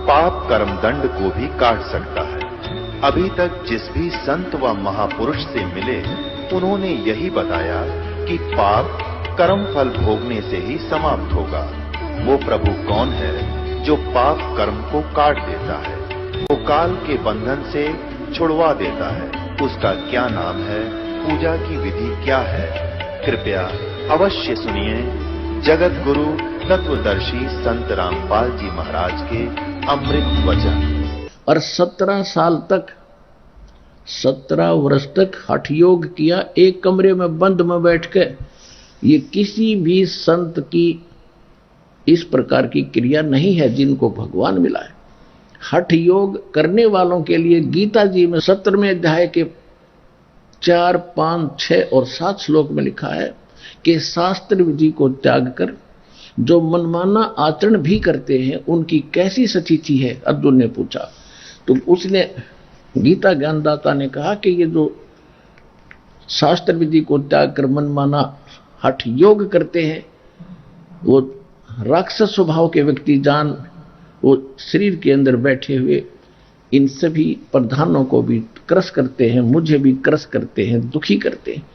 पाप कर्म दंड को भी काट सकता है। अभी तक जिस भी संत व महापुरुष से मिले, उन्होंने यही बताया कि पाप कर्म फल भोगने से ही समाप्त होगा। वो प्रभु कौन है जो पाप कर्म को काट देता है, वो काल के बंधन से छुड़वा देता है? उसका क्या नाम है? पूजा की विधि क्या है? कृपया अवश्य सुनिए जगत गुरु तत्वदर्शी संत रामपाल जी महाराज के अमृत वचन। और 17 साल तक 17 वर्ष तक हठ योग किया, एक कमरे में बंद में बैठ के। ये किसी भी संत की इस प्रकार की क्रिया नहीं है जिनको भगवान मिला है। हठ योग करने वालों के लिए गीता जी में 17वें अध्याय के 4, 5, 6 और 7 श्लोक में लिखा है कि शास्त्र विधि को त्याग कर जो मनमाना आचरण भी करते हैं उनकी कैसी स्थिति है। अर्जुन ने पूछा तो उसने गीता ज्ञानदाता ने कहा कि ये जो शास्त्र विधि को त्याग कर मनमाना हठ योग करते हैं वो राक्षस स्वभाव के व्यक्ति जान वो शरीर के अंदर बैठे हुए इन सभी प्रधानों को भी क्रस करते हैं, मुझे भी क्रस करते हैं, दुखी करते हैं।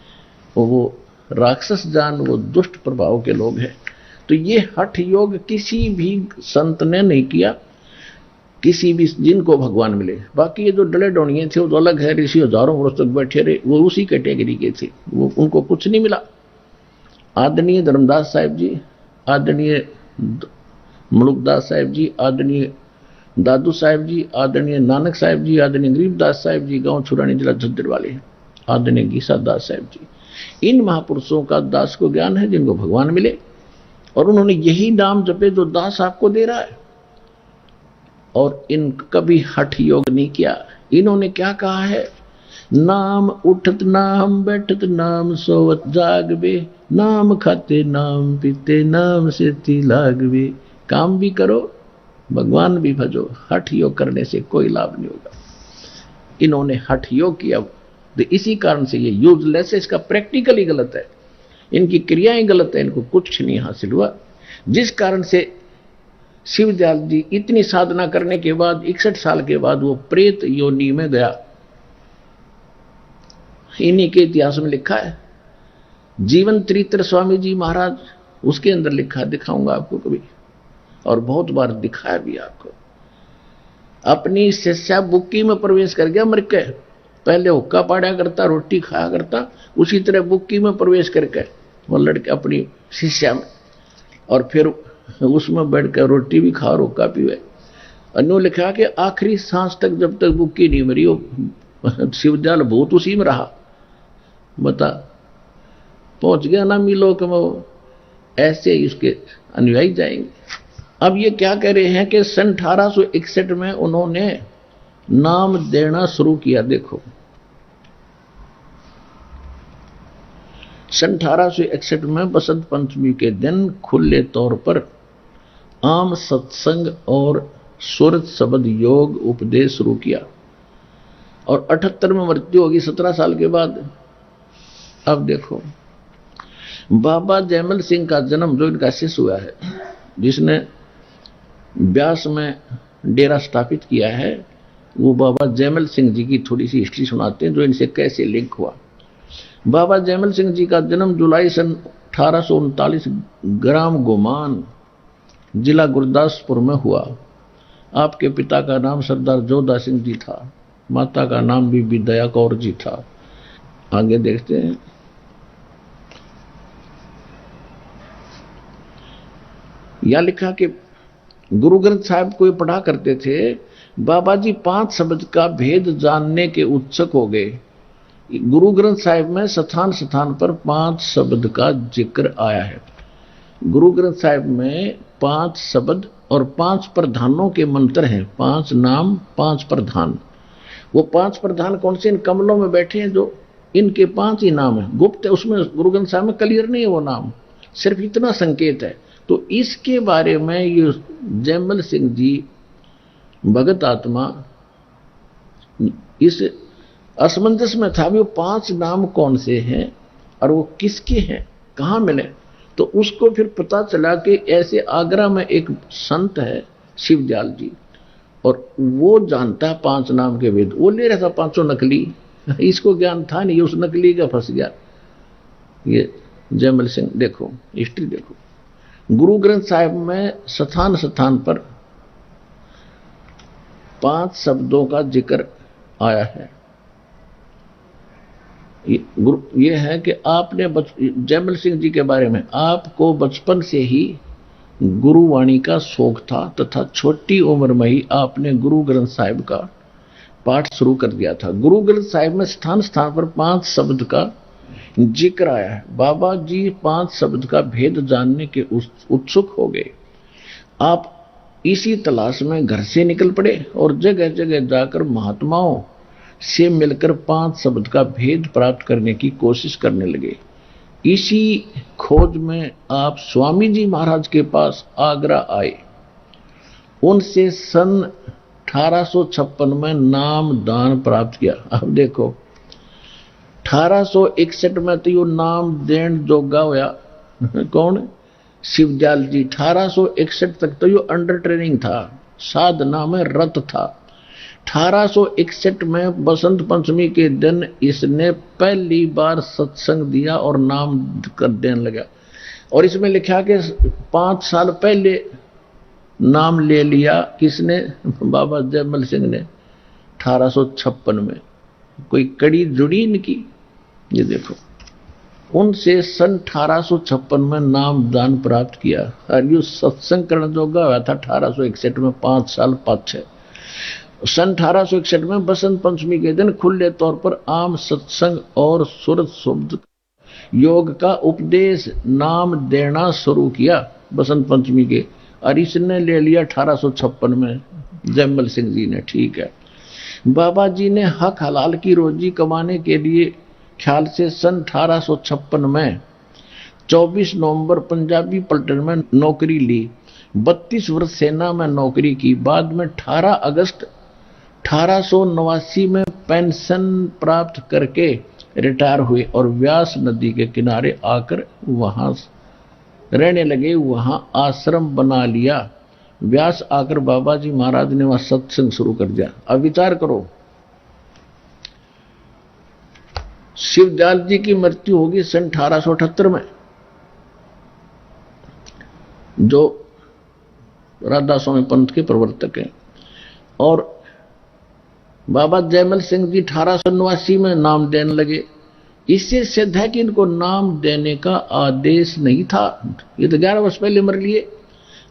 वो राक्षस जान वो दुष्ट प्रभाव के लोग हैं। तो ये हठ योग किसी भी संत ने नहीं किया, किसी भी जिनको भगवान मिले। बाकी ये जो डले डोनिये थे वो तो अलग है, ऋषि हजारों वर्ष तक बैठे रहे, वो उसी कैटेगरी के थे, वो उनको कुछ नहीं मिला। आदरणीय धर्मदास साहिब जी, आदरणीय मुलुकदास साहिब जी, आदरणीय दादू साहिब जी, आदरणीय नानक साहिब जी, आदरणीय गरीबदास साहिब जी, गांव छुरानी जिला झज्जर वाले, आदरणीय गीसा दास साहिब जी, इन महापुरुषों का दास को ज्ञान है जिनको भगवान मिले और उन्होंने यही नाम जपे जो दास आपको दे रहा है। और इन कभी हठ योग नहीं किया। इन्होंने क्या कहा है? नाम उठत नाम बैठत नाम सोवत जागवे, नाम खाते नाम पीते नाम से लागवे। काम भी करो भगवान भी भजो, हठ योग करने से कोई लाभ नहीं होगा। इन्होंने हठ योग किया तो इसी कारण से ये यूजलेस है, इसका प्रैक्टिकल ही गलत है, इनकी क्रियाएं गलत है, इनको कुछ नहीं हासिल हुआ। जिस कारण से शिवदयाल जी इतनी साधना करने के बाद 61 साल के बाद वो प्रेत योनि में गया। इन्हीं के इतिहास में लिखा है। जीवन त्रित्र स्वामी जी महाराज उसके अंदर लिखा, दिखाऊंगा आपको कभी, और बहुत बार दिखाया भी आपको। अपनी शिष्या बुक्की में प्रवेश कर गया मर के। पहले हुक्का पाड़ा करता, रोटी खाया करता, उसी तरह बुक्की में प्रवेश करके वो लड़के अपनी शिष्या में, और फिर उसमें बैठकर रोटी भी खा और हुक्का पीवे। अन्य लिखा कि आखिरी सांस तक जब तक बुक्की नहीं मरी वो शिवदयाल भूत उसी में रहा। बता पहुंच गया ना मिलोक में। ऐसे ही उसके अनुयायी जाएंगे। अब ये क्या कह रहे हैं कि सन 1861 में उन्होंने नाम देना शुरू किया। देखो सन 1861 में बसंत पंचमी के दिन खुले तौर पर आम सत्संग और सुरत शब्द योग उपदेश शुरू किया और 78 में मृत्यु होगी 17 साल के बाद। अब देखो बाबा जयमल सिंह का जन्म जो इनका शिष्य हुआ है, जिसने ब्यास में डेरा स्थापित किया है, वो बाबा जयमल सिंह जी की थोड़ी सी हिस्ट्री सुनाते हैं जो इनसे कैसे लिंक हुआ। बाबा जयमल सिंह जी का जन्म जुलाई सन 1839 ग्राम गोमान जिला गुरदासपुर में हुआ। आपके पिता का नाम सरदार जोधा सिंह जी था, माता का नाम बीबी दया कौर जी था। आगे देखते हैं। यह लिखा कि गुरु ग्रंथ साहिब को पढ़ा करते थे। बाबा जी 5 शब्द का भेद जानने के उत्सुक हो गए। गुरु ग्रंथ साहिब में स्थान स्थान पर 5 शब्द का जिक्र आया है। गुरु ग्रंथ साहिब में 5 शब्द और 5 प्रधानों के मंत्र हैं। 5 नाम 5 प्रधान। वो 5 प्रधान कौन से? इन कमलों में बैठे हैं जो इनके 5 ही नाम है। गुप्त है, उसमें गुरु ग्रंथ साहिब में क्लियर नहीं है वो नाम, सिर्फ इतना संकेत है। तो इसके बारे में ये जयमल सिंह जी भगत आत्मा इस असमंजस में था भी वो 5 नाम कौन से हैं और वो किसके हैं, कहाँ मिले। तो उसको फिर पता चला कि ऐसे आगरा में एक संत है शिवदयाल जी, और वो जानता है 5 नाम के वेद, वो ले रहा था 500 नकली, इसको ज्ञान था नहीं, उस नकली का फंस गया। ये जयमल सिंह देखो, हिस्ट्री देखो, गुरु ग्रंथ साहिब में स्थान स्थान पर 5 शब्दों का जिक्र आया है। ये है कि आपने जयमल सिंह जी के बारे में, आपको बचपन से ही गुरुवाणी का शौक था तथा छोटी उम्र में ही आपने गुरु ग्रंथ साहिब का पाठ शुरू कर दिया था। गुरु ग्रंथ साहिब में स्थान स्थान पर 5 शब्द का जिक्र आया है। बाबा जी 5 शब्द का भेद जानने के उत्सुक हो गए। आप इसी तलाश में घर से निकल पड़े और जगह जगह जाकर महात्माओं से मिलकर 5 शब्द का भेद प्राप्त करने की कोशिश करने लगे। इसी खोज में आप स्वामी जी महाराज के पास आगरा आए। उनसे सन 1856 में नाम दान प्राप्त किया। अब देखो 1861 में तो यो नाम देन जोगा होया कौन, शिवदयाल जी। 1861 तक तो यो अंडर ट्रेनिंग था, साधना में रत था। 1861 में बसंत पंचमी के दिन इसने पहली बार सत्संग दिया और नाम कर देने लगा। और इसमें लिखा कि 5 साल पहले नाम ले लिया किसने, बाबा जयमल सिंह ने 1856 में। कोई कड़ी जुड़ी इनकी, ये देखो उनसे सन 1856 में नाम दान प्राप्त किया और यू सत्संग करने जोगा हुआ था 1861 में, 5 साल पाछे। सन 1861 में बसंत पंचमी के दिन खुले तौर पर आम सत्संग और सूरत शब्द योग का उपदेश नाम देना शुरू किया बसंत पंचमी के, और इसने ले लिया 1856 में जयमल सिंह जी ने। ठीक है, बाबा जी ने हक हलाल की रोजी कमाने के लिए ख्याल से सन 1856 में 24 नवंबर पंजाबी पलटन में नौकरी ली। 32 वर्ष सेना में नौकरी की। बाद में 18 अगस्त 1889 में पेंशन प्राप्त करके रिटायर हुए और व्यास नदी के किनारे आकर वहां रहने लगे। वहां आश्रम बना लिया। व्यास आकर बाबा जी महाराज ने वहां सत्संग शुरू कर दिया। अब विचार करो, शिवदयाल जी की मृत्यु होगी सन 1878 में, जो राधा स्वामी पंथ के प्रवर्तक हैं, और बाबा जयमल सिंह जी 1889 में नाम देने लगे। इससे सिद्ध है कि इनको नाम देने का आदेश नहीं था। ये तो 11 वर्ष पहले मर लिए।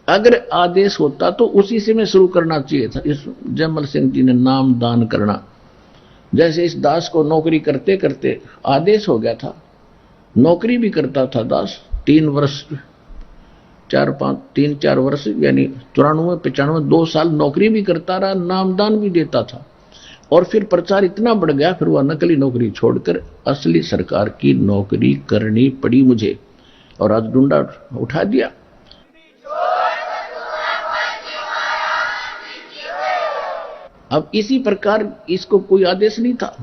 अगर आदेश होता तो उसी से में शुरू करना चाहिए था, इस जयमल सिंह जी ने नाम दान करना। जैसे इस दास को नौकरी करते करते आदेश हो गया था, नौकरी भी करता था दास 3 वर्ष 3-4 वर्ष यानी 94-95 2 साल नौकरी भी करता रहा, नामदान भी देता था। और फिर प्रचार इतना बढ़ गया, फिर वह नकली नौकरी छोड़कर असली सरकार की नौकरी करनी पड़ी मुझे, और आज डंडा उठा दिया। अब इसी प्रकार इसको कोई आदेश नहीं था,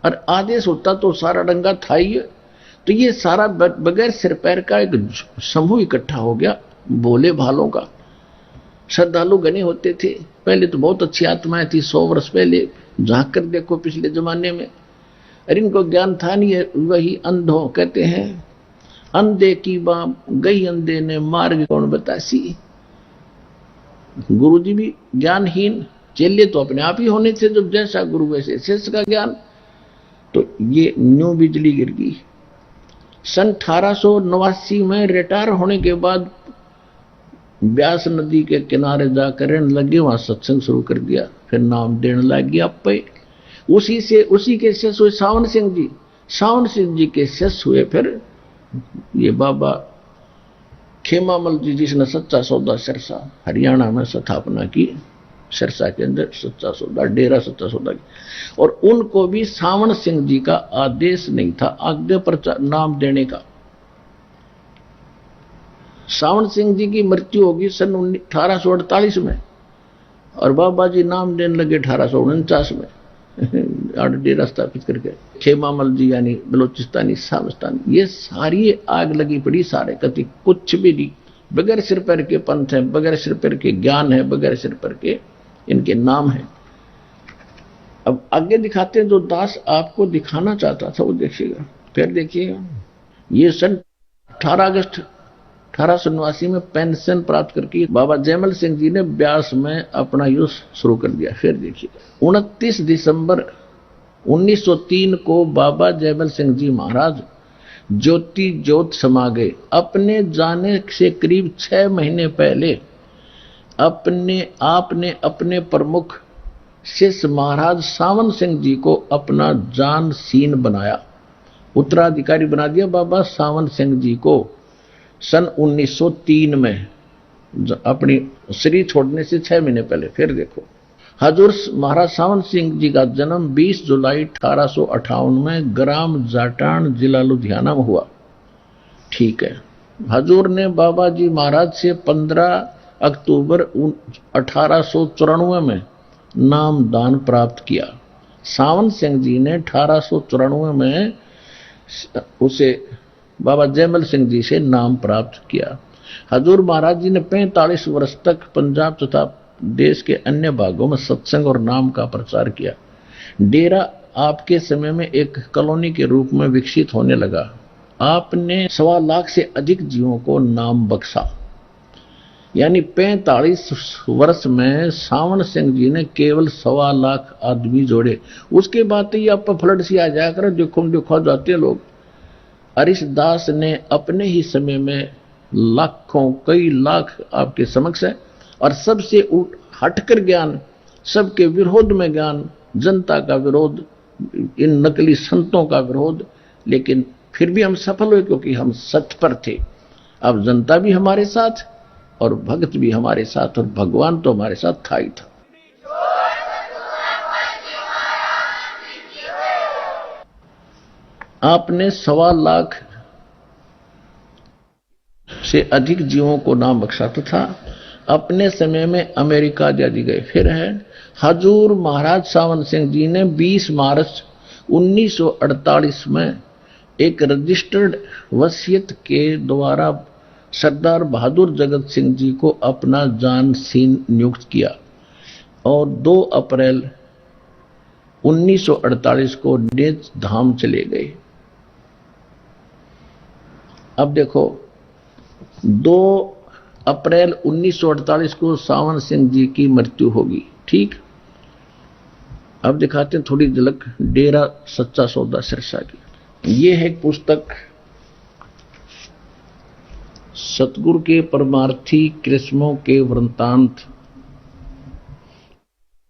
और आदेश होता तो सारा डंगा था ही। तो ये सारा बगैर सिर पैर का एक समूह इकट्ठा हो गया, भोले भालों का। श्रद्धालु गणे होते थे। पहले तो बहुत अच्छी आत्माएं थी, 100 वर्ष पहले झांक कर देखो पिछले जमाने में। अरे इनको ज्ञान था नहीं है। वही अंधों कहते हैं, अंधे की बाप गई अंधे ने मार्ग कौन बतासी। गुरु जी भी ज्ञानहीन, चेले तो अपने आप ही होने थे, जब जैसा गुरु वैसे शिष्य का ज्ञान। तो ये न्यू बिजली गिर गई। सन 1889 में रिटायर होने के बाद व्यास नदी के किनारे जाकर रहने लगे, वहां सत्संग शुरू कर दिया। फिर नाम देने लग गया पे। उसी के शिष्य हुए सावन सिंह जी। सावन सिंह जी के शिष्य हुए फिर ये बाबा खेमामल जी, जिसने सच्चा सौदा सिरसा हरियाणा में स्थापना की। सिरसा के अंदर सच्चा सौदा, डेरा सच्चा सौदा की। और उनको भी सावन सिंह जी का आदेश नहीं था आज्ञा पर नाम देने का। सावन सिंह जी की मृत्यु होगी सन 1848 में, और बाबा जी नाम देने लगे 1849 में डेरा स्थापित करके। खेमामल जी यानी बलोचिस्तानी सामस्तानी, ये सारी आग लगी पड़ी सारे, कति कुछ भी नहीं। बगैर सिर पैर के पंथ है, बगैर सिर पैर के ज्ञान है, बगैर सिर पैर के इनके नाम हैं। अब आगे दिखाते हैं, जो दास आपको दिखाना चाहता था वो देखिएगा, फिर देखिएगा। ये सन 18 अगस्त 1889 में पेंशन प्राप्त करके बाबा जयमल सिंह जी ने ब्यास में अपना युद्ध शुरू कर दिया। फिर देखिए 29 दिसंबर 1903 को बाबा जयमल सिंह जी महाराज ज्योति ज्योत समा गए। अपने जाने से करीब 6 महीने पहले आपने अपने प्रमुख शिष्य महाराज सावन सिंह जी को अपना जानशीन बनाया, उत्तराधिकारी बना दिया बाबा सावन सिंह जी को सन 1903 में, अपनी शरीर छोड़ने से 6 महीने पहले। फिर देखो हजूर महाराज सावन सिंह जी का जन्म 20 जुलाई 1858 में ग्राम जाटान जिला लुधियाना में हुआ। ठीक है। हजूर ने बाबा जी महाराज से 15 अक्टूबर 1894 में नाम दान प्राप्त किया। सावन सिंह जी ने 1894 में उसे बाबा जयमल सिंह जी से नाम प्राप्त किया। हजूर महाराज जी ने 45 वर्ष तक पंजाब तथा देश के अन्य भागों में सत्संग और नाम का प्रचार किया। डेरा आपके समय में एक कॉलोनी के रूप में विकसित होने लगा। आपने 1.25 लाख से अधिक जीवों को नाम बख्शा। यानी 45 वर्ष में सावन सिंह जी ने केवल 1.25 लाख आदमी जोड़े। उसके बाद ही आप फ्लड सी आ जाया कर, देखो जाते लोग। हरीश दास ने अपने ही समय में लाखों कई लाख आपके समक्ष है, और सबसे हटकर ज्ञान, सबके विरोध में ज्ञान, जनता का विरोध, इन नकली संतों का विरोध, लेकिन फिर भी हम सफल हुए क्योंकि हम सत्य पर थे। अब जनता भी हमारे साथ और भक्त भी हमारे साथ, और भगवान तो हमारे साथ था ही था। आपने 1.25 लाख से अधिक जीवों को नाम बख्शा था। अपने समय में अमेरिका आदि गए। फिर है हजूर महाराज सावन सिंह जी ने 20 मार्च 1948 में एक रजिस्टर्ड वसीयत के द्वारा सरदार बहादुर जगत सिंह जी को अपना जानशीन नियुक्त किया, और 2 अप्रैल 1948 को नेज धाम चले गए। अब देखो 2 अप्रैल 1948 को सावन सिंह जी की मृत्यु होगी। ठीक। अब दिखाते हैं थोड़ी झलक डेरा सच्चा सौदा सिरसा की। ये है एक पुस्तक सतगुरु के परमार्थी कृष्णों के वृंतांत,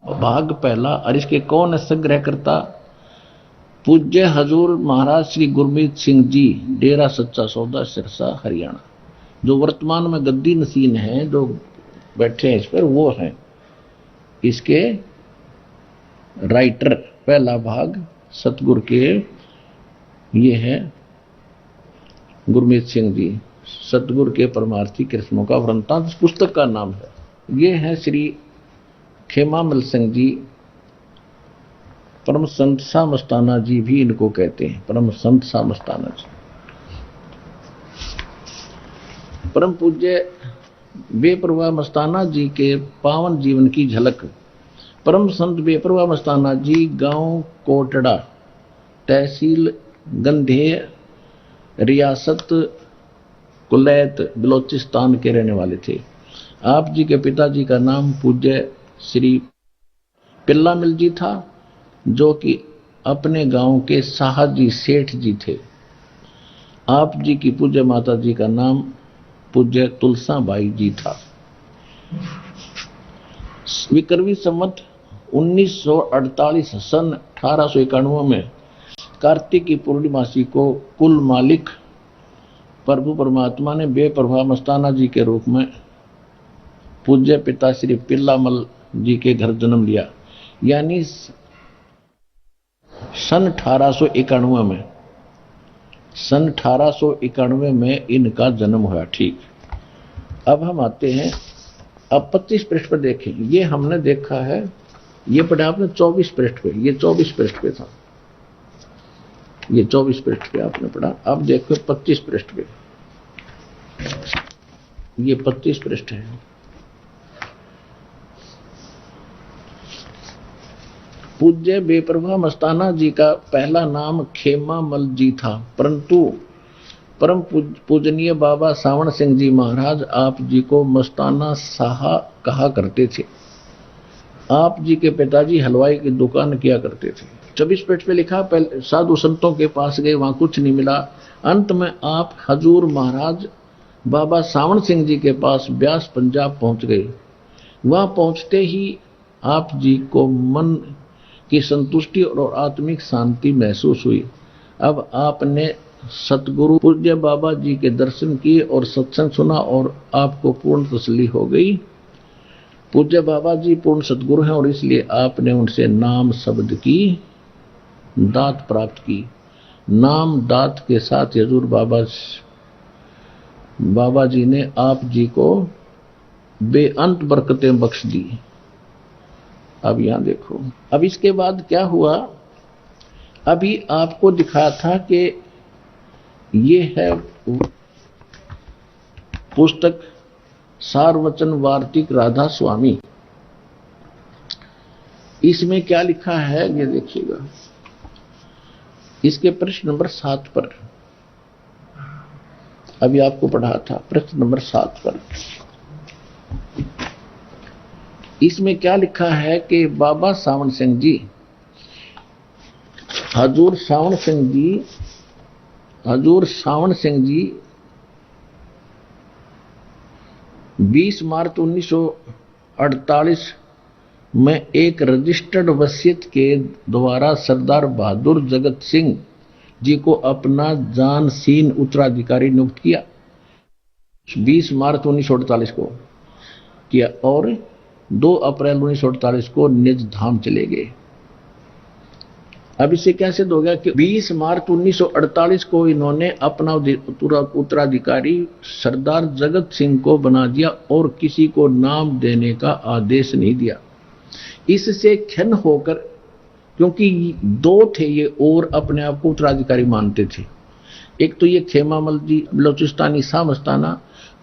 भाग पहला। और इसके कौन है संग्रहकर्ता? पूज्य हजूर महाराज श्री गुरमीत सिंह जी, डेरा सच्चा सौदा सिरसा हरियाणा। जो वर्तमान में गद्दी नसीन हैं, जो बैठे हैं इस पर, वो हैं इसके राइटर। पहला भाग सतगुरु के, ये है गुरमीत सिंह जी, सतगुरु के परमार्थी कृष्णों का वृंतांत पुस्तक का नाम है। ये है श्री खेमामल सिंह जी, परम संत सा मस्ताना जी भी इनको कहते हैं, परम संत सा मस्ताना जी। परम पूज्य बेपरवाह मस्ताना जी के पावन जीवन की झलक। परम संत बेपरवाह मस्ताना जी गांव कोटड़ा, तहसील गंधेय, रियासत कुलैत, बलोचिस्तान के रहने वाले थे। आप जी के पिताजी का नाम पूज्य श्री पिल्ला मिल जी था, जो कि अपने गांव के साहजी सेठ जी थे। आप जी की पूज्य माता जी का नाम पूज्य तुलसा बाई जी था। विक्रमी संवत 1948 सन 1891 में कार्तिक की पूर्णिमासी को कुल मालिक प्रभु परमात्मा ने बेपरवाह मस्ताना जी के रूप में पूज्य पिता श्री पिल्लामल जी के घर जन्म लिया। यानी सन 1891 में, सन 1891 में इनका जन्म हुआ। ठीक। अब हम आते हैं, अब 25 पृष्ठ पर देखें। ये हमने देखा है, ये पढ़ा आपने 24 पृष्ठ पे, ये 24 पृष्ठ पे था, ये 24 पृष्ठ पे आपने पढ़ा। अब देखो 25 पृष्ठ पे, ये 25 पृष्ठ है। पूज्य बेपरवाह मस्ताना जी का पहला नाम खेमा मल जी था, परंतु परम पूजनीय बाबा सावण सिंह जी महाराज आप जी को मस्ताना साहा कहा करते थे। आप जी के पिताजी हलवाई की दुकान किया करते थे। 24 पेज पे लिखा, पहले साधु संतों के पास गए, वहां कुछ नहीं मिला। अंत में आप हजूर महाराज बाबा सावण सिंह जी के पास ब्यास पंजाब पहुंच गए। वहां पहुंचते ही आप जी को मन की संतुष्टि और आत्मिक शांति महसूस हुई। अब आपने सतगुरु पूज्य बाबा जी के दर्शन किए और सत्संग सुना और आपको पूर्ण तसल्ली हो गई। पूज्य बाबा जी पूर्ण सतगुरु हैं और इसलिए आपने उनसे नाम शब्द की दात प्राप्त की। नाम दात के साथ हजूर बाबा जी ने आप जी को बेअंत बरकतें बख्श दी। अब यहां देखो, अब इसके बाद क्या हुआ, अभी आपको दिखाया था कि ये है पुस्तक सारवचन वार्तिक राधा स्वामी। इसमें क्या लिखा है ये देखिएगा, इसके प्रश्न नंबर 7 पर, अभी आपको पढ़ा था प्रश्न नंबर 7 पर। इसमें क्या लिखा है कि बाबा सावण सिंह जी, हजूर सावण सिंह जी 20 मार्च 1948 में एक रजिस्टर्ड वसीयत के द्वारा सरदार बहादुर जगत सिंह जी को अपना जानशीन उत्तराधिकारी नियुक्त किया। 20 मार्च 1948 को किया और 2 अप्रैल 1948 को निज धाम चले गए। अब इसे क्या सिद्ध हो गया कि 20 मार्च 1948 को इन्होंने अपना उत्तराधिकारी सरदार जगत सिंह को बना दिया और किसी को नाम देने का आदेश नहीं दिया। इससे खिन्न होकर, क्योंकि 2 थे ये और अपने आप को उत्तराधिकारी मानते थे, एक तो ये खेमामल जी बलोचिस्तानी शाह मस्ताना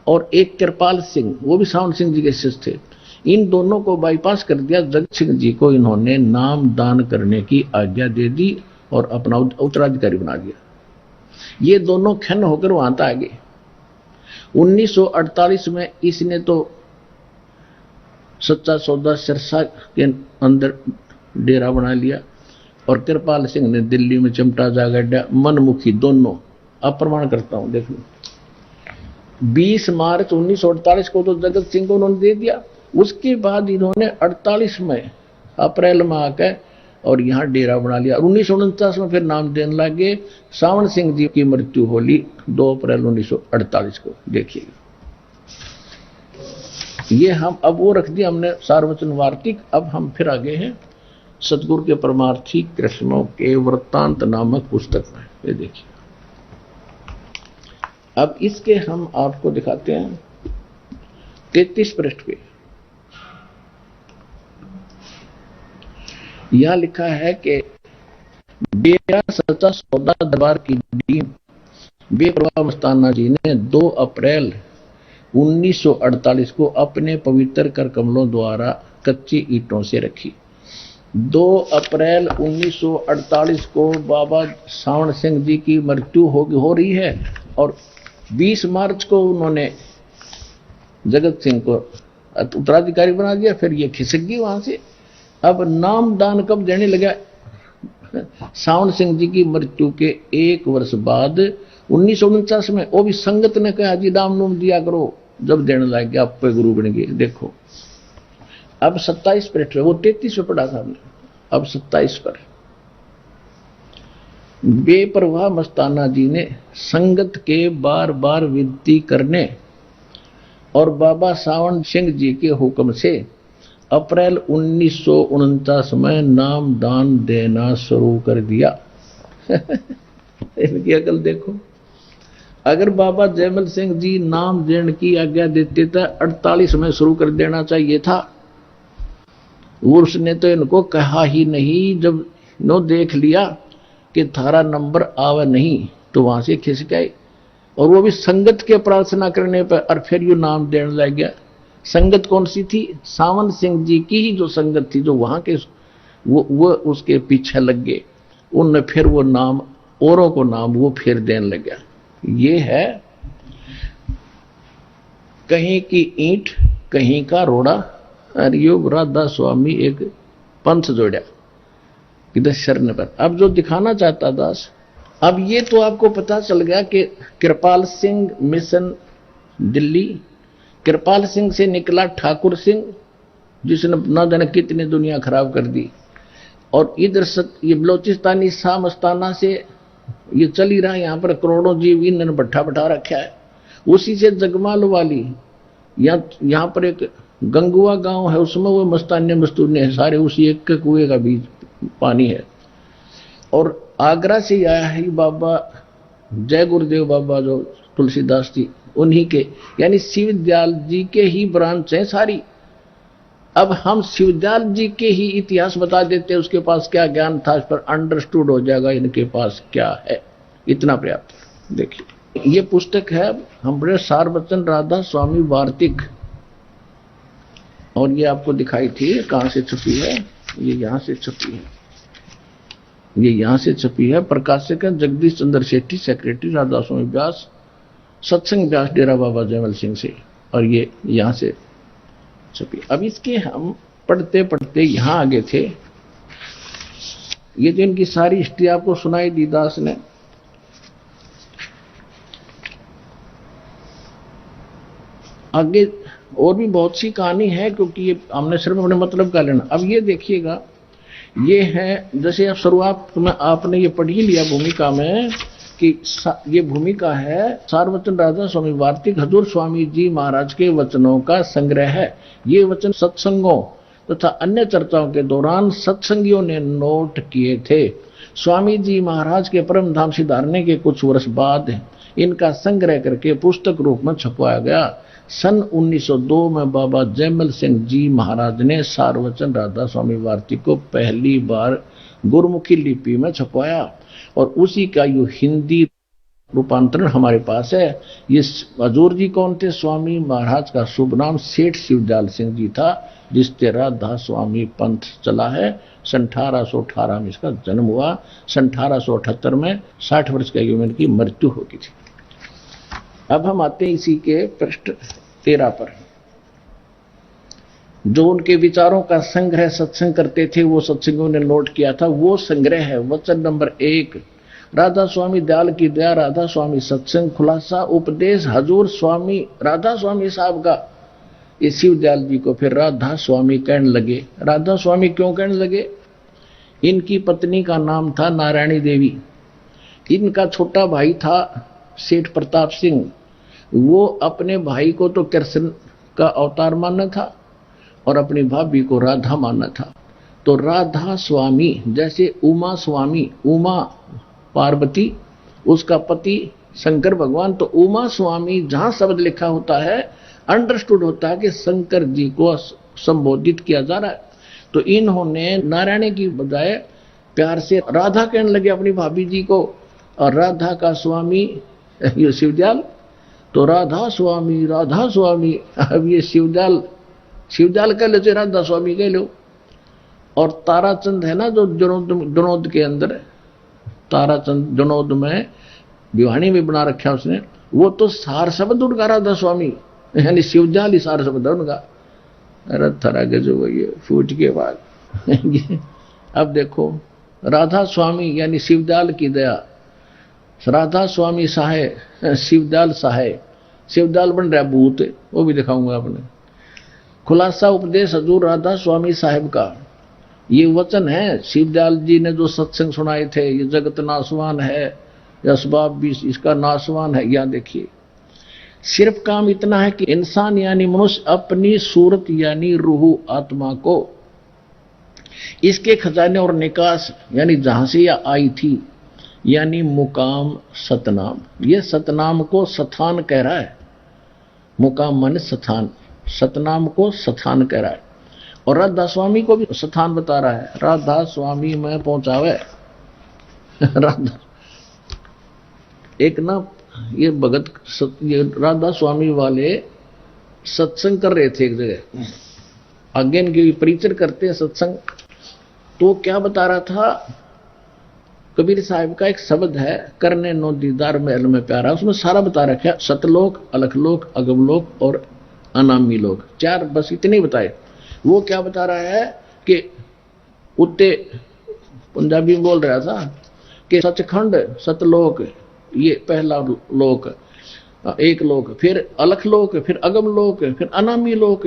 और एक कृपाल सिंह, वो भी सावण सिंह जी के शिष्य थे। इन दोनों को बाईपास कर दिया। जगत सिंह जी को इन्होंने नाम दान करने की आज्ञा दे दी और अपना उत्तराधिकारी बना दिया। ये दोनों खिन्न होकर वहां आ गए। 1948 में इसने तो सच्चा सौदा सिरसा के अंदर डेरा बना लिया और कृपाल सिंह ने दिल्ली में चिमटा जागड्या, मनमुखी दोनों। अप्रमाण करता हूं, देख लो। 20 मार्च 1948 को तो जगत सिंह को उन्होंने दे दिया। उसके बाद इन्होंने 48 में अप्रैल में आकर और यहाँ डेरा बना लिया। 1949 में फिर नाम देने लगे। सावण सिंह जी की मृत्यु होली 2 अप्रैल 1948 को। देखिए ये हम अब वो रख दिया हमने सारवचन वार्तिक। अब हम फिर आगे हैं सतगुरु के परमार्थी कृष्णों के वृत्तांत नामक पुस्तक में। ये देखिए, अब इसके हम आपको दिखाते हैं 33 पृष्ठ पे। यहां लिखा है कि बेरा सच्चा सौदा दरबार की डीम बेपरवाह मस्ताना जी ने 2 अप्रैल 1948 को अपने पवित्र कर कमलों द्वारा कच्ची ईंटों से रखी। 2 अप्रैल 1948 को बाबा सावण सिंह जी की मृत्यु हो रही है और 20 मार्च को उन्होंने जगत सिंह को उत्तराधिकारी बना दिया। फिर ये खिसक गई वहां से। अब नाम दान कब देने लगा? सावण सिंह जी की मृत्यु के 1 वर्ष बाद 1949 में। वो भी संगत ने कहा जी नाम नूम दिया करो, जब देने लग गया आप पे गुरु बन गए। देखो अब 27 पृष्ठ, वो 33 में पढ़ा था हमने, अब 27 पर। बेपरवाह मस्ताना जी ने संगत के बार बार विनती करने और बाबा सावण सिंह जी के हुक्म से अप्रैल 1949 में नाम दान देना शुरू कर दिया। इनकी अकल देखो। अगर बाबा जयमल सिंह जी नाम देने की आज्ञा देते थे 48 में शुरू कर देना चाहिए था। उसने तो इनको कहा ही नहीं। जब नो देख लिया कि थारा नंबर आवा नहीं तो वहां से खिसक गए और वो भी संगत के प्रार्थना करने पर। और फिर यू नाम देने लग गया। संगत कौन सी थी? सावण सिंह जी की ही जो संगत थी, जो वहां के वो उसके पीछे लग गए। उनने फिर वो नाम औरों को नाम वो फिर देने लग गया। ये है कहीं की ईंट कहीं का रोड़ा। और योग राधा स्वामी एक पंथ जोड़ा किधर शरण पर। अब जो दिखाना चाहता दास, अब ये तो आपको पता चल गया कि कृपाल सिंह मिशन दिल्ली, कृपाल सिंह से निकला ठाकुर सिंह जिसने ना जाने कितनी दुनिया खराब कर दी। और इधर ये बलोचिस्तानी शाह मस्ताना से ये चल ही रहा है। यहां पर करोड़ों जीव इन्होंने भट्ठा बैठा रखा है। उसी से जगमाल वाली यहां पर एक गंगुआ गांव है, उसमें वो मस्तान्य मस्तूने हैं सारे, उसी एक के कुएं का बीज पानी है। और आगरा से आया है बाबा जय गुरुदेव बाबा जो तुलसीदास जी, उन्हीं के यानी शिवदयाल जी के ही ब्रांच है सारी। अब हम शिवदयाल जी के ही इतिहास बता देते हैं, उसके पास क्या ज्ञान था इस पर अंडरस्टूड हो जाएगा इनके पास क्या है, इतना पर्याप्त। देखिए ये पुस्तक है हमारे सारवचन राधा स्वामी वार्तिक, और ये आपको दिखाई थी कहां से छपी है, ये यहां से छपी है, ये यहां से छपी है। प्रकाशक है जगदीश चंद्र सेठी, सेक्रेटरी राधा स्वामी व्यास, सत्संग व्यास डेरा बाबा जयमल सिंह से, और ये यहां से छपी। अब इसके हम पढ़ते पढ़ते यहां आगे थे। ये जो इनकी सारी हिस्ट्री आपको सुनाई दी दास ने, आगे और भी बहुत सी कहानी है क्योंकि ये हमने सिर्फ अपने मतलब का लेना। अब ये देखिएगा, ये है जैसे आप शुरुआत में आपने ये पढ़ ही लिया भूमिका में कि ये भूमिका है सारवचन राधा स्वामी वार्तिक हजूर स्वामी जी महाराज के वचनों का संग्रह है। ये वचन सत्संगों तथा अन्य चर्चाओं के दौरान सत्संगियों ने नोट किए थे। स्वामी जी महाराज के परम धाम सिधारने के कुछ वर्ष बाद इनका संग्रह करके पुस्तक रूप में छपवाया गया। सन 1902 में बाबा जयमल सिंह जी महाराज ने सारवचन राधा स्वामी वार्तिक को पहली बार गुरमुखी लिपि में छपवाया, और उसी का यो हिंदी रूपांतरण हमारे पास है। ये हजूर जी कौन थे? स्वामी महाराज का शुभ नाम सेठ शिवदयाल सिंह जी था, जिससे राधा स्वामी पंथ चला है। सन 1818 में इसका जन्म हुआ। सन 1878 में 60 वर्ष की आयु में इनकी मृत्यु हो गई थी। अब हम आते हैं इसी के पृष्ठ 13 पर। जो उनके विचारों का संग्रह सत्संग करते थे वो सत्संगों ने नोट किया था, वो संग्रह है। वचन नंबर 1, राधा स्वामी दयाल की दया, राधा स्वामी सत्संग, खुलासा उपदेश हजूर स्वामी राधा स्वामी साहब का। ये शिवदयाल जी को फिर राधा स्वामी कहने लगे। राधा स्वामी क्यों कहने लगे? इनकी पत्नी का नाम था नारायणी देवी। इनका छोटा भाई था सेठ प्रताप सिंह। वो अपने भाई को तो कृष्ण का अवतार माना था और अपनी भाभी को राधा माना था। तो राधा स्वामी जैसे उमा स्वामी, उमा पार्वती, उसका पति शंकर भगवान, तो उमा स्वामी जहां शब्द लिखा होता है अंडरस्टूड होता है कि शंकर जी को संबोधित किया जा रहा है। तो इन्होंने नारायणी की बजाय प्यार से राधा कहने लगे अपनी भाभी जी को, और राधा का स्वामी ये शिवदयाल, तो राधा स्वामी। अब ये शिवदयाल कह लो, राधा स्वामी कह लो। और ताराचंद है ना जो जनोद के अंदर, ताराचंद जनोद में भिवानी में बना रखा उसने, वो तो सार शब्द उनका राधा स्वामी, यानी शिवदयाल ही सार शब्द है उनका। अरे थरा के जो ये फूट के बाद अब देखो, राधा स्वामी यानी शिवदयाल की दया, राधा स्वामी सहाय, शिवदयाल सहाय, शिवदयाल बन रहा भूत, वो भी दिखाऊंगा आपने। खुलासा उपदेश हजूर राधा स्वामी साहिब का, ये वचन है शिवदयाल जी ने जो सत्संग सुनाए थे। ये जगत नासवान है, असबाब भी इसका नासवान है। यहां देखिए, सिर्फ काम इतना है कि इंसान यानी मनुष्य अपनी सूरत यानी रूह आत्मा को इसके खजाने और निकास यानी जहां से यह आई थी यानी मुकाम सतनाम, ये सतनाम को सथान कह रहा है। मुकाम माने सथान, सतनाम को सथान कह रहा है। और राधा स्वामी को भी सथान बता रहा है, राधा स्वामी में पहुंचावे। राधा एक ना ये भगत ये राधा स्वामी वाले सत्संग कर रहे थे एक जगह, आगे इनके परिचय करते हैं सत्संग। तो क्या बता रहा था, कबीर साहब का एक शब्द है, करने नो दीदार महल में प्यारा, उसमें सारा बता रखा है, सतलोक, अलखलोक, अगमलोक और अनामी लोक, चार बस इतने बताए। वो क्या बता रहा है कि उत्ते पंजाबी में बोल रहा था कि सचखंड, सतलोक ये पहला लोक, एक लोक, फिर अलखलोक, फिर अगमलोक, फिर अनामी लोक,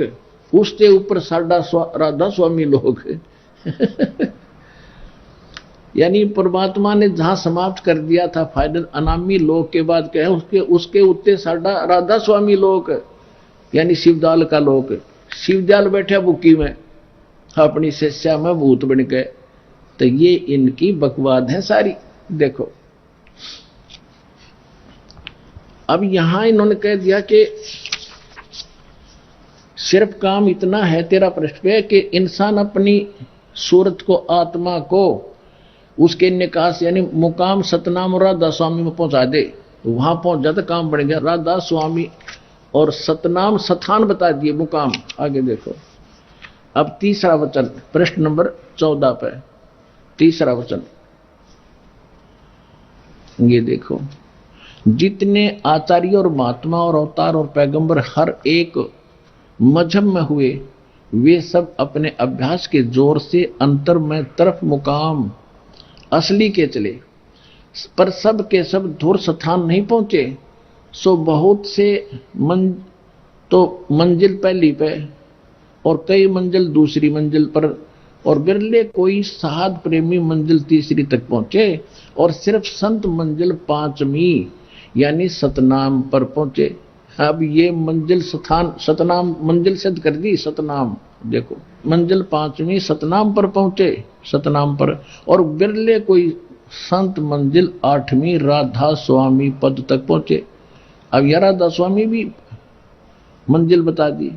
उसके ऊपर साडा राधा स्वामी लोक। यानी परमात्मा ने जहां समाप्त कर दिया था फाइनल अनामी लोक के बाद क्या है, उसके उत्ते साडा राधा स्वामी लोक, यानी शिवदाल का लोक। शिवदयाल बैठा बुक्की में अपनी शिष्या में भूत बन गए। तो ये इनकी बकवाद है सारी। देखो अब यहां इन्होंने कह दिया कि सिर्फ काम इतना है तेरा पृष्ठ पे कि इंसान अपनी सूरत को, आत्मा को उसके निकास यानी मुकाम सतनाम और राधा स्वामी में पहुंचा दे, वहां पहुंच जाता काम बढ़ गया। राधा स्वामी और सतनाम स्थान बता दिए, मुकाम आगे देखो। अब तीसरा वचन प्रश्न नंबर 14 पे तीसरा वचन ये देखो, जितने आचार्य और महात्मा और अवतार और पैगंबर हर एक मजहब में हुए, वे सब अपने अभ्यास के जोर से अंतर में तरफ मुकाम असली के चले, पर सब के सब धुर स्थान नहीं पहुंचे। सो बहुत से मंजिल पहली पे और कई मंजिल दूसरी मंजिल पर, और बिरले कोई साहद प्रेमी मंजिल तीसरी तक पहुंचे, और सिर्फ संत मंजिल पांचवी यानी सतनाम पर पहुंचे। अब ये मंजिल स्थान सतनाम मंजिल सिद्ध कर दी, सतनाम देखो मंजिल पांचवी सतनाम पर पहुंचे, सतनाम पर, और बिरले कोई संत मंजिल आठवीं राधा स्वामी पद तक पहुंचे। अब यह राधा स्वामी भी मंजिल बता दी।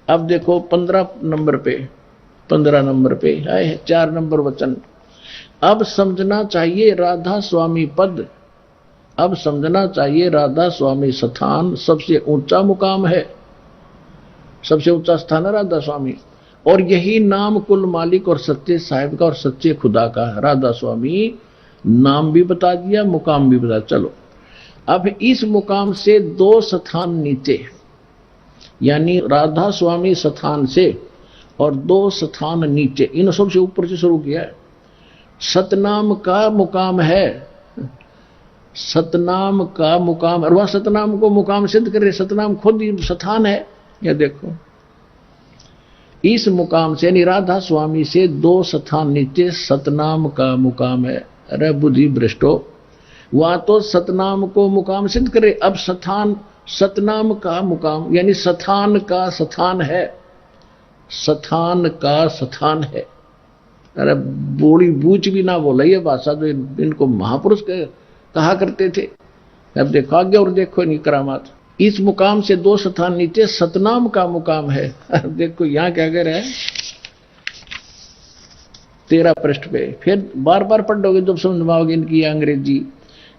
अब देखो 15 नंबर पे है 4 नंबर वचन। अब समझना चाहिए राधा स्वामी पद, अब समझना चाहिए राधा स्वामी स्थान सबसे ऊंचा मुकाम है, सबसे ऊंचा स्थान है राधा स्वामी, और यही नाम कुल मालिक और सच्चे साहिब का और सच्चे खुदा का है। राधा स्वामी नाम भी बता दिया, मुकाम भी बता। चलो अब इस मुकाम से 2 स्थान नीचे, यानी राधा स्वामी स्थान से और 2 स्थान नीचे, इन सबसे ऊपर से शुरू किया है। सतनाम का मुकाम है, सतनाम का मुकाम, और वह सतनाम को मुकाम सिद्ध करे, सतनाम खुद ही स्थान है। यह देखो इस मुकाम से यानी राधा स्वामी से 2 स्थान नीचे सतनाम का मुकाम है। अरे बुद्धि भ्रष्टो, वहां तो सतनाम को मुकाम सिद्ध करे, अब स्थान सतनाम का मुकाम यानी स्थान का स्थान है, स्थान का स्थान है। अरे बूढ़ी बूझ भी ना बोला ये भाषा जो इनको महापुरुष कहा करते थे। अब देखो आगे और देखो इनकी करामात। इस मुकाम से 2 स्थान नीचे सतनाम का मुकाम है। देखो यहां क्या कह रहा है 13 पृष्ठ पे, फिर बार बार पढ़ोगे जब समझ में आओगे इनकी अंग्रेजी।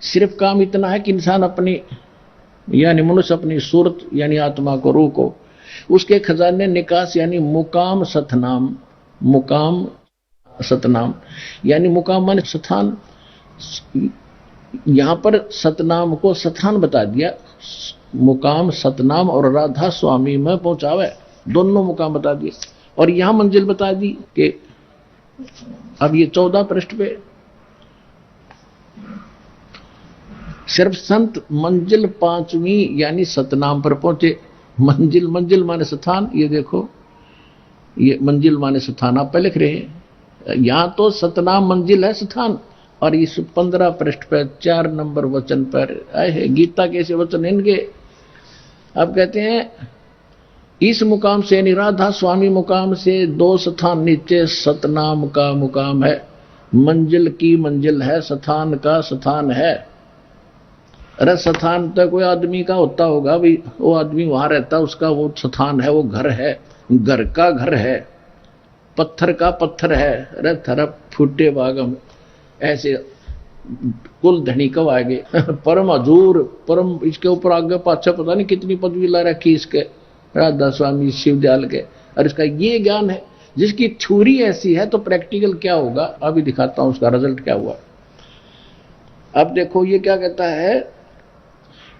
सिर्फ काम इतना है कि इंसान अपनी यानी मनुष्य अपनी सूरत यानी आत्मा को, रूह को, उसके खजाने निकास यानी मुकाम सतनाम, मुकाम सतनाम यानी मुकाम माने स्थान। यहां पर सतनाम को स्थान बता दिया, मुकाम सतनाम और राधा स्वामी में पहुंचावे, दोनों मुकाम बता दिए। और यहां मंजिल बता दी कि अब ये 14 पृष्ठ पे सिर्फ संत मंजिल 5वीं यानी सतनाम पर पहुंचे। मंजिल, मंजिल माने स्थान, ये देखो ये मंजिल माने स्थान आप पे लिख रहे हैं, यहां तो सतनाम मंजिल है स्थान। और इस 15 पृष्ठ पर 4 नंबर वचन पर आए हैं गीता के ऐसे वचन इनके। अब कहते हैं इस मुकाम से यानी राधा स्वामी मुकाम से 2 स्थान नीचे सतनाम का मुकाम है। मंजिल की मंजिल है, स्थान का स्थान है। अरे स्थान तो कोई आदमी का होता होगा भाई, वो आदमी वहां रहता, उसका वो स्थान है, वो घर है, घर का घर है, पत्थर का पत्थर है। अरे थरप फूटे बागम ऐसे कुल धनी कब आगे परम हजूर परम, इसके ऊपर आगे पाछा पता नहीं कितनी पदवी ला रखी इसके राधा स्वामी शिवदयाल के। और इसका ये ज्ञान है जिसकी थ्योरी ऐसी है तो प्रैक्टिकल क्या होगा, अभी दिखाता हूं उसका रिजल्ट क्या हुआ। अब देखो ये क्या कहता है,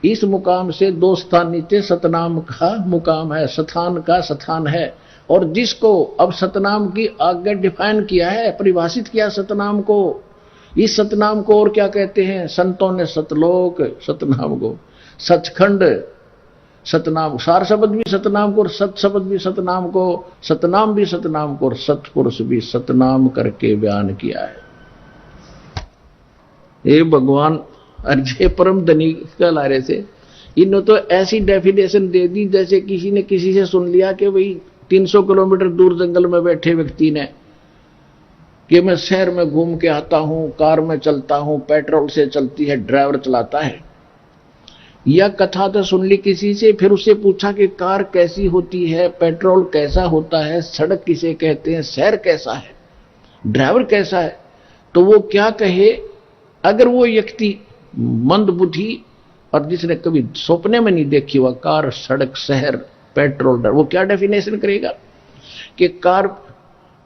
इस मुकाम से 2 स्थान नीचे सतनाम का मुकाम है, स्थान का स्थान है। और जिसको अब सतनाम की आगे डिफाइन किया है, परिभाषित किया सतनाम को, इस सतनाम को और क्या कहते हैं, संतों ने सतलोक सतनाम को, सचखंड सतनाम, सार शब्द भी सतनाम को और सत शब्द भी सतनाम को, सतनाम भी सतनाम को और सतपुरुष भी सतनाम करके बयान किया है। ये भगवान अर्जय परम धनी कहला रहे थे, इन्होंने तो ऐसी डेफिनेशन दे दी जैसे किसी ने किसी से सुन लिया कि भाई 300 किलोमीटर दूर जंगल में बैठे व्यक्ति ने कि मैं शहर में घूम के आता हूं, कार में चलता हूं, पेट्रोल से चलती है, ड्राइवर चलाता है। यह कथा तो सुन ली किसी से, फिर उससे पूछा कि कार कैसी होती है, पेट्रोल कैसा होता है, सड़क किसे कहते हैं, शहर कैसा है, ड्राइवर कैसा है, तो वो क्या कहे। अगर वो व्यक्ति मंदबुद्धि और जिसने कभी सपने में नहीं देखी हुआ कार, सड़क, शहर, पेट्रोल, वो क्या डेफिनेशन करेगा कि कार,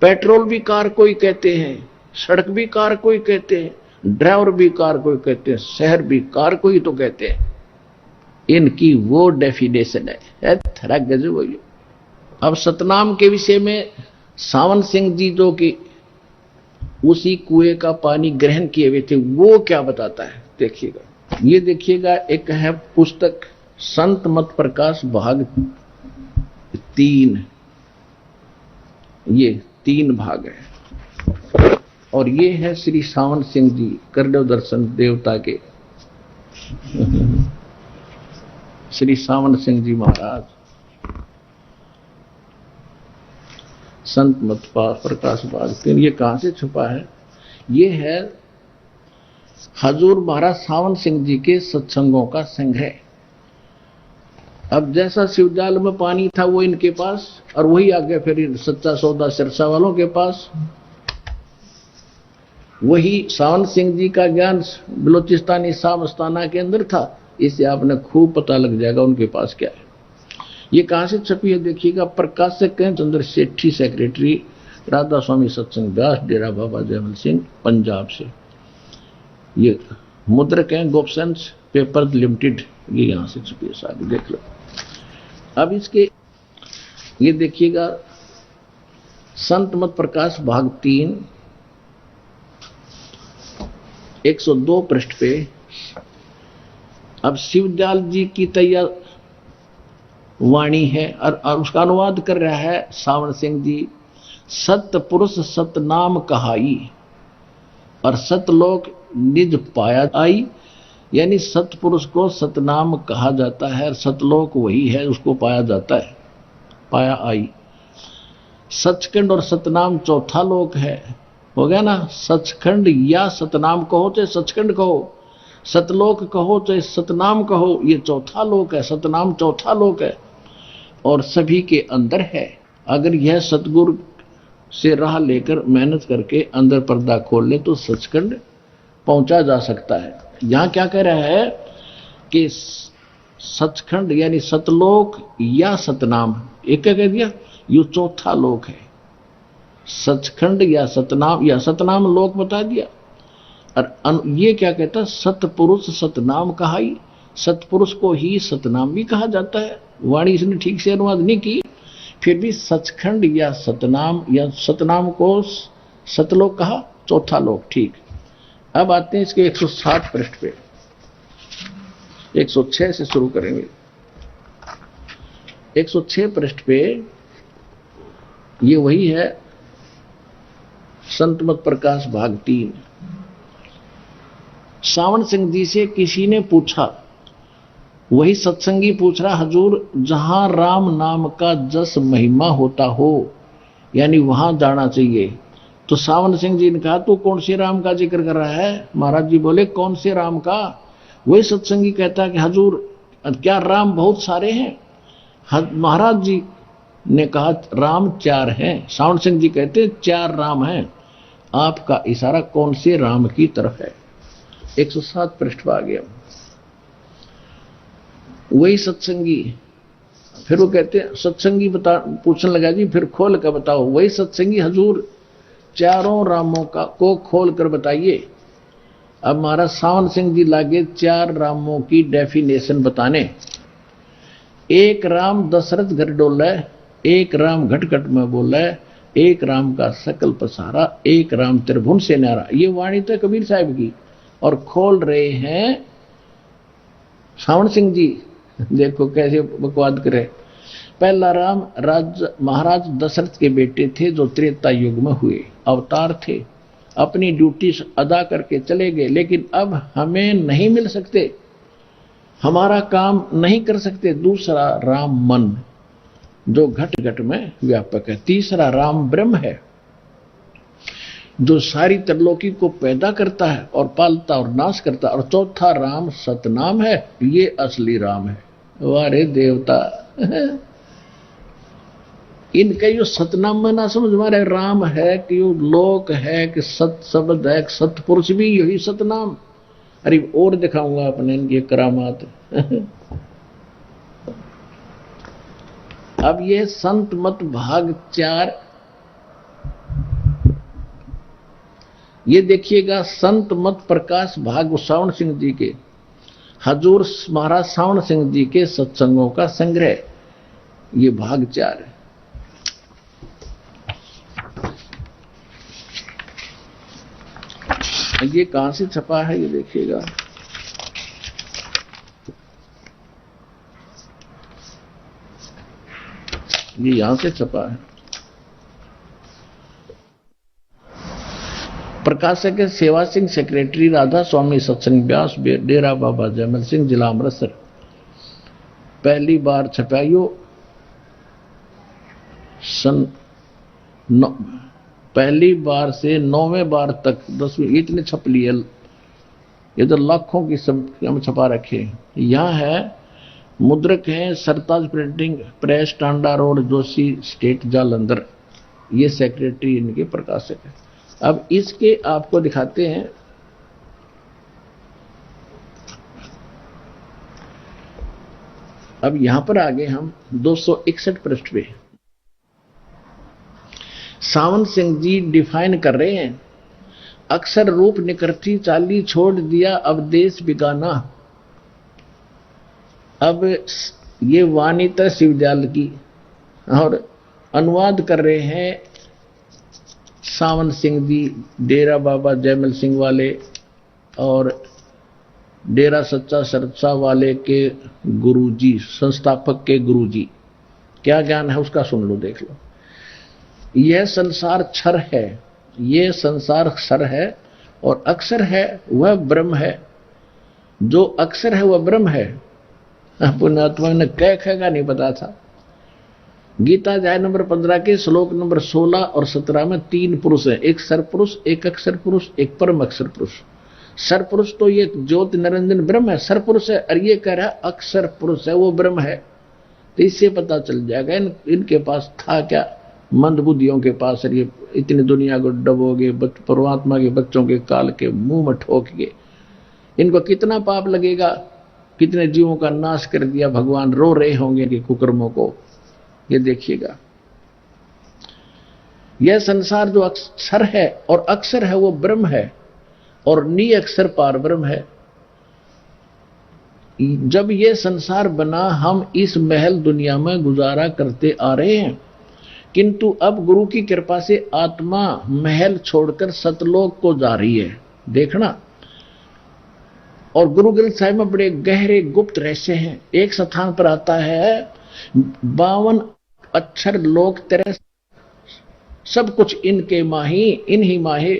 पेट्रोल भी कार कोई कहते हैं, सड़क भी कार कोई कहते हैं, ड्राइवर भी कार कोई कहते हैं, शहर भी कार कोई तो कहते हैं। इनकी वो डेफिनेशन है थरा गजब हुई। अब सतनाम के विषय में सावंत सिंह जी जो कि उसी कुएं का पानी ग्रहण किए हुए थे, वो क्या बताता है देखिएगा। ये देखिएगा, एक है पुस्तक संत मत प्रकाश भाग 3, ये 3 भाग है। और ये है श्री सावंत सिंह जी करदेव दर्शन देवता के श्री सावंत सिंह जी महाराज, संत मत प्रकाश भाग 3। ये कहां से छुपा है, ये है हजूर महाराज सावंत सिंह जी के सत्संगों का संग्रह। अब जैसा शिवजाल में पानी था वो इनके पास, और वही आगे फिर सच्चा सौदा सिरसा वालों के पास। वही सावंत सिंह जी का ज्ञान बलोचिस्तानी सामस्ताना के अंदर था, इससे आपने खूब पता लग जाएगा उनके पास क्या है। ये कहां से छपी है देखिएगा, प्रकाशक हैं चंद्र सेठी, सेक्रेटरी राधा स्वामी सत्संग व्यास, डेरा बाबा जयमल सिंह, पंजाब से। ये मुद्रक हैं गोपसंस पेपर लिमिटेड, ये यहां से छपी है सारी, देख लो। अब इसके ये देखिएगा, संत मत प्रकाश भाग 3 102 पृष्ठ पे। अब शिवदयाल जी की तैयार वाणी है और उसका अनुवाद कर रहा है सावंत सिंह जी। सत्य पुरुष सतनाम कहाई और सतलोक निज पाया आई, यानी सतपुरुष को सतनाम कहा जाता है, सतलोक वही है उसको पाया जाता है, पाया आई। सचखंड और सतनाम चौथा लोक है, हो गया ना। सचखंड या सतनाम कहो चाहे सचखंड कहो, सतलोक कहो चाहे सतनाम कहो, ये चौथा लोक है, सतनाम चौथा लोक है और सभी के अंदर है। अगर यह सतगुरु से राह लेकर मेहनत करके अंदर पर्दा खोल ले तो सचखंड पहुंचा जा सकता है। यहां क्या कह रहा है कि सचखंड यानी सतलोक या सतनाम, एक क्या कह दिया, ये चौथा लोक है। सचखंड या सतनाम लोक बता दिया। और ये क्या कहता है, सतपुरुष सतनाम कहाई, सतपुरुष को ही सतनाम भी कहा जाता है। वाणी इसने ठीक से अनुवाद नहीं की, फिर भी सचखंड या सतनाम को सतलोक कहा, चौथा लोक, ठीक। अब आते हैं इसके 160 पृष्ठ पे, 106 से शुरू करेंगे। 106 पृष्ठ पे ये वही है, संत मत प्रकाश भाग 3। सावंत सिंह जी से किसी ने पूछा, वही सत्संगी पूछ रहा, हजूर जहां राम नाम का जस महिमा होता हो यानी वहां जाना चाहिए। तो सावंत सिंह जी ने कहा, तू कौन से राम का जिक्र कर रहा है? महाराज जी बोले, कौन से राम का? वही सत्संगी कहता है कि हजूर क्या राम बहुत सारे हैं? महाराज जी ने कहा, राम 4 हैं। सावंत सिंह जी कहते 4 राम हैं। आपका इशारा कौन से राम की तरफ है? 107 पृष्ठ पर आ गया। वही सत्संगी फिर वो कहते हैं सत्संगी बता, पूछने लगा जी फिर खोल कर बताओ। वही सत्संगी हजूर चारों रामों का को खोल कर बताइए। अब महाराज सावन सिंह जी लागे 4 रामों की डेफिनेशन बताने। एक राम दशरथ घर डोला, एक राम घट घट में बोला, एक राम का सकल पसारा, एक राम त्रिभुवन से न्यारा। ये वाणी तो कबीर साहब की, और खोल रहे हैं सावन सिंह जी। देखो कैसे बकवाद करे। पहला राम महाराज दशरथ के बेटे थे जो त्रेता युग में हुए अवतार थे, अपनी ड्यूटी अदा करके चले गए, लेकिन अब हमें नहीं मिल सकते, हमारा काम नहीं कर सकते। दूसरा राम मन जो घट घट में व्यापक है। तीसरा राम ब्रह्म है जो सारी त्रिलोकी को पैदा करता है और पालता और नाश करता है। और चौथा राम सतनाम है, ये असली राम है। वारे देवता इनके जो सतनाम में ना समझ मारे राम है कि वो लोक है कि सत शब्द है, सतपुरुष भी यही सतनाम। अरे और दिखाऊंगा अपने इनकी करामात। अब ये संत मत भाग 4, ये देखिएगा संत मत प्रकाश भाग सावन सिंह जी के, हजूर महाराज सावन सिंह जी के सत्संगों का संग्रह, ये भाग 4 है। ये कहां से छपा है ये देखिएगा। ये यहां से छपा है। प्रकाशक है सेवा सिंह, सेक्रेटरी राधा स्वामी सत्संग व्यास, डेरा बाबा जयमल सिंह, जिला अमृतसर। पहली बार छपाइयो पहली बार से 9वें बार तक 10वीं इतने छप लिए। ये तो लाखों की संख्या में छपा रखे। यहाँ है मुद्रक है Sartaj printing press, Tanda road, Joshi state, Jalandhar. ये सेक्रेटरी इनके प्रकाशक है। अब इसके आपको दिखाते हैं। अब यहां पर आगे हम 261 पृष्ठ पे सावन सिंह जी डिफाइन कर रहे हैं। अक्षर रूप निकर्ती चाली छोड़ दिया अब देश बिगाना। अब ये वाणी तो शिवजाल की, और अनुवाद कर रहे हैं सावन सिंह जी, डेरा बाबा जयमल सिंह वाले और डेरा सच्चा सरसा वाले के गुरुजी, संस्थापक के गुरुजी। क्या ज्ञान है उसका सुन लो, देख लो। यह संसार क्षर है, यह संसार क्षर है और अक्षर है वह ब्रह्म है। जो अक्षर है वह ब्रह्म है। पुण्यात्मा ने कहेगा नहीं पता था। गीता अध्याय नंबर 15 के श्लोक नंबर 16 और 17 में 3 पुरुष हैं, एक सर पुरुष, एक अक्षर पुरुष, एक परम अक्षर पुरुष। सर पुरुष तो ये ज्योति निरंजन ब्रह्म है, सर पुरुष है। और ये कह रहा है अक्षर पुरुष है वो ब्रह्म है। तो इससे पता चल जाएगा इनके पास था क्या, मंद बुद्धियों के पास। ये इतनी दुनिया को डबोगे, परमात्मा के बच्चों के काल के मुंह में ठोक के इनको कितना पाप लगेगा, कितने जीवों का नाश कर दिया भगवान। रो रहे होंगे इनके कुकर्मों को। ये देखिएगा, यह संसार जो अक्षर है और अक्षर है वो ब्रह्म है और नी अक्षर पार ब्रह्म है। जब ये संसार बना हम इस महल दुनिया में गुजारा करते आ रहे हैं, किंतु अब गुरु की कृपा से आत्मा महल छोड़कर सतलोक को जा रही है। देखना, और गुरु ग्रंथ साहिब में बड़े गहरे गुप्त रहस्य हैं। एक स्थान पर आता है 52 अक्षर लोक तेरे सब कुछ इनके माही, इन्हीं माहे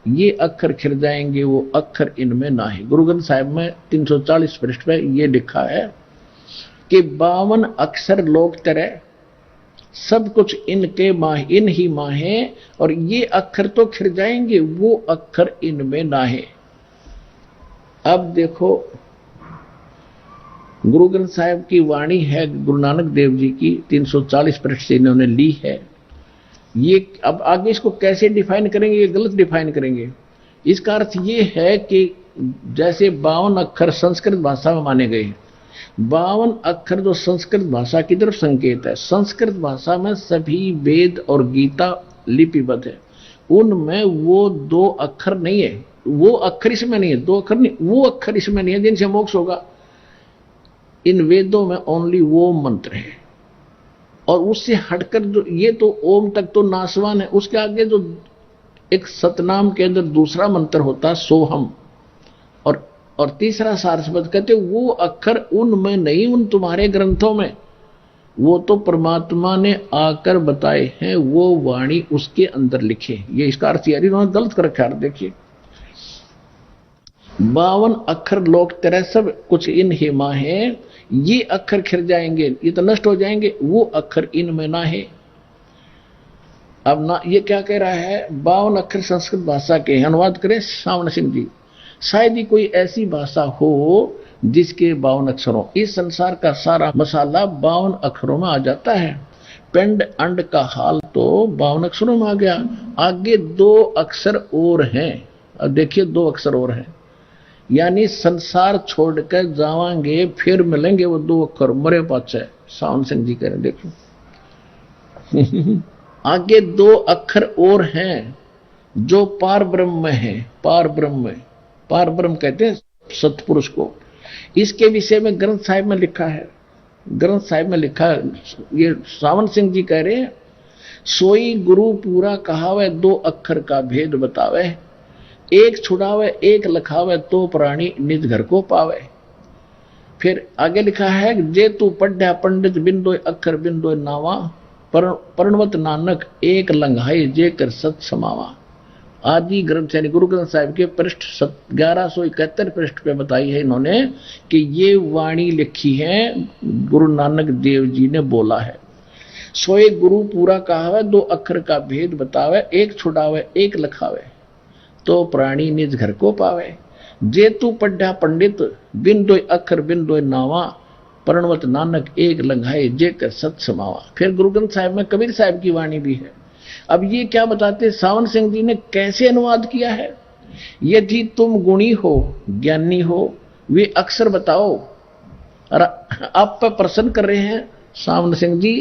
ये अक्षर खिर जाएंगे, वो अक्षर इनमें ना है। गुरु ग्रंथ साहिब में 340 पृष्ठ पे ये लिखा है कि 52 अक्षर लोक तेरे सब कुछ इनके माह, इन ही माहे, और ये अक्षर तो खिर जाएंगे, वो अक्षर इनमें ना है। अब देखो, गुरु ग्रंथ साहिब की वाणी है गुरु नानक देव जी की, 340 पृष्ठ से इन्होंने ली है। ये अब आगे इसको कैसे डिफाइन करेंगे, ये गलत डिफाइन करेंगे। इसका अर्थ ये है कि जैसे 52 अक्षर संस्कृत भाषा में माने गए, 52 अक्षर जो संस्कृत भाषा की तरफ संकेत है। संस्कृत भाषा में सभी वेद और गीता लिपिबद्ध है, उनमें वो 2 अक्षर नहीं है, वो अक्षर इसमें नहीं है, 2 अक्षर नहीं, वो अक्षर इसमें नहीं है जिनसे मोक्ष होगा। इन वेदों में ओनली वो मंत्र है, और उससे हटकर जो ये तो ओम तक तो नासवान है, उसके आगे जो एक सतनाम के अंदर दूसरा मंत्र होता है सोहम, और तीसरा सारस्वत कहते वो अक्षर उनमें नहीं, उन तुम्हारे ग्रंथों में, वो तो परमात्मा ने आकर बताए हैं, वो वाणी उसके अंदर लिखे। ये इसका अर्थ यार इन्होंने गलत कर रखा है। देखिए 52 अक्षर लोक तेरह सब कुछ इन हेमा है, ये अक्षर खिर जाएंगे, ये तो नष्ट हो जाएंगे, वो अक्षर इनमें ना है। अब ना ये क्या कह रहा है, 52 अक्षर संस्कृत भाषा के अनुवाद करें सावन सिंह जी। शायद ही कोई ऐसी भाषा हो जिसके 52 अक्षरों, इस संसार का सारा मसाला 52 अक्षरों में आ जाता है। पिंड अंड का हाल तो 52 अक्षरों में आ गया, आगे 2 अक्षर और हैं। अब देखिए 2 अक्षर और हैं, यानी संसार छोड़कर जावांगे फिर मिलेंगे वो 2 अक्षर, मरे पाचे सावन सिंह जी कह रहे। देखो आगे 2 अक्षर और हैं जो पार ब्रह्म में है। पार ब्रह्म कहते हैं सतपुरुष को। इसके विषय में ग्रंथ साहिब में लिखा है, ग्रंथ साहिब में लिखा है, ये सावन सिंह जी कह रहे हैं, सोई गुरु पूरा कहावे 2 अक्षर का भेद बतावे, एक छुड़ावे एक लखावे तो प्राणी निज घर को पावे। फिर आगे लिखा है, जे तू पढ़ा पंडित बिंदो अक्षर बिंदो नावा, पर्णवत नानक एक लंघाई जे कर सत समावा। आदि ग्रंथ यानी गुरु ग्रंथ साहिब के पृष्ठ 1171 पृष्ठ पे बताई है इन्होंने कि ये वाणी लिखी है गुरु नानक देव जी ने बोला है। सोए गुरु पूरा कहावे 2 अक्षर का भेद बतावे, एक छुड़ावे एक लखावे तो प्राणी निज घर को पावे। जे तू पढ़ा पंडित बिन 2 अक्षर बिन 2 नावा, पर्णवत नानक एक लंघाए जे कर सत समावा। फिर गुरु ग्रंथ साहिब में कबीर साहिब की वाणी भी है। अब ये क्या बताते सावन सिंह जी ने कैसे अनुवाद किया है, यदि तुम गुणी हो ज्ञानी हो वे अक्षर बताओ। और आप पर प्रश्न कर रहे हैं सावन सिंह जी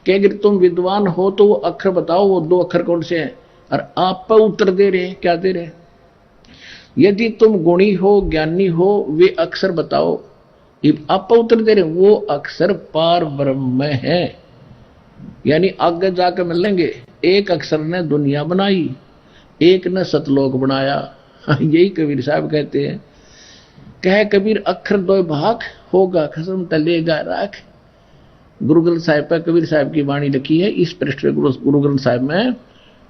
कि अगर तुम विद्वान हो तो वो अक्षर बताओ, वो 2 अक्षर कौन से हैं, और आप पर उत्तर दे रहे हैं, क्या दे रहे हैं, यदि तुम गुणी हो ज्ञानी हो वे अक्षर बताओ। आप पर उत्तर दे रहे हैं वो अक्षर पार ब्रह्म में है, यानी आगे जाकर मिलेंगे। एक अक्षर ने दुनिया बनाई, एक ने सतलोक बनाया। यही कबीर साहब कहते हैं, कह कबीर अक्षर 2 भाग होगा खसम तलेगा राख। गुरु ग्रंथ साहिब पर कबीर साहब की वाणी लिखी है, इस पृष्ठ पे गुरु ग्रंथ साहिब में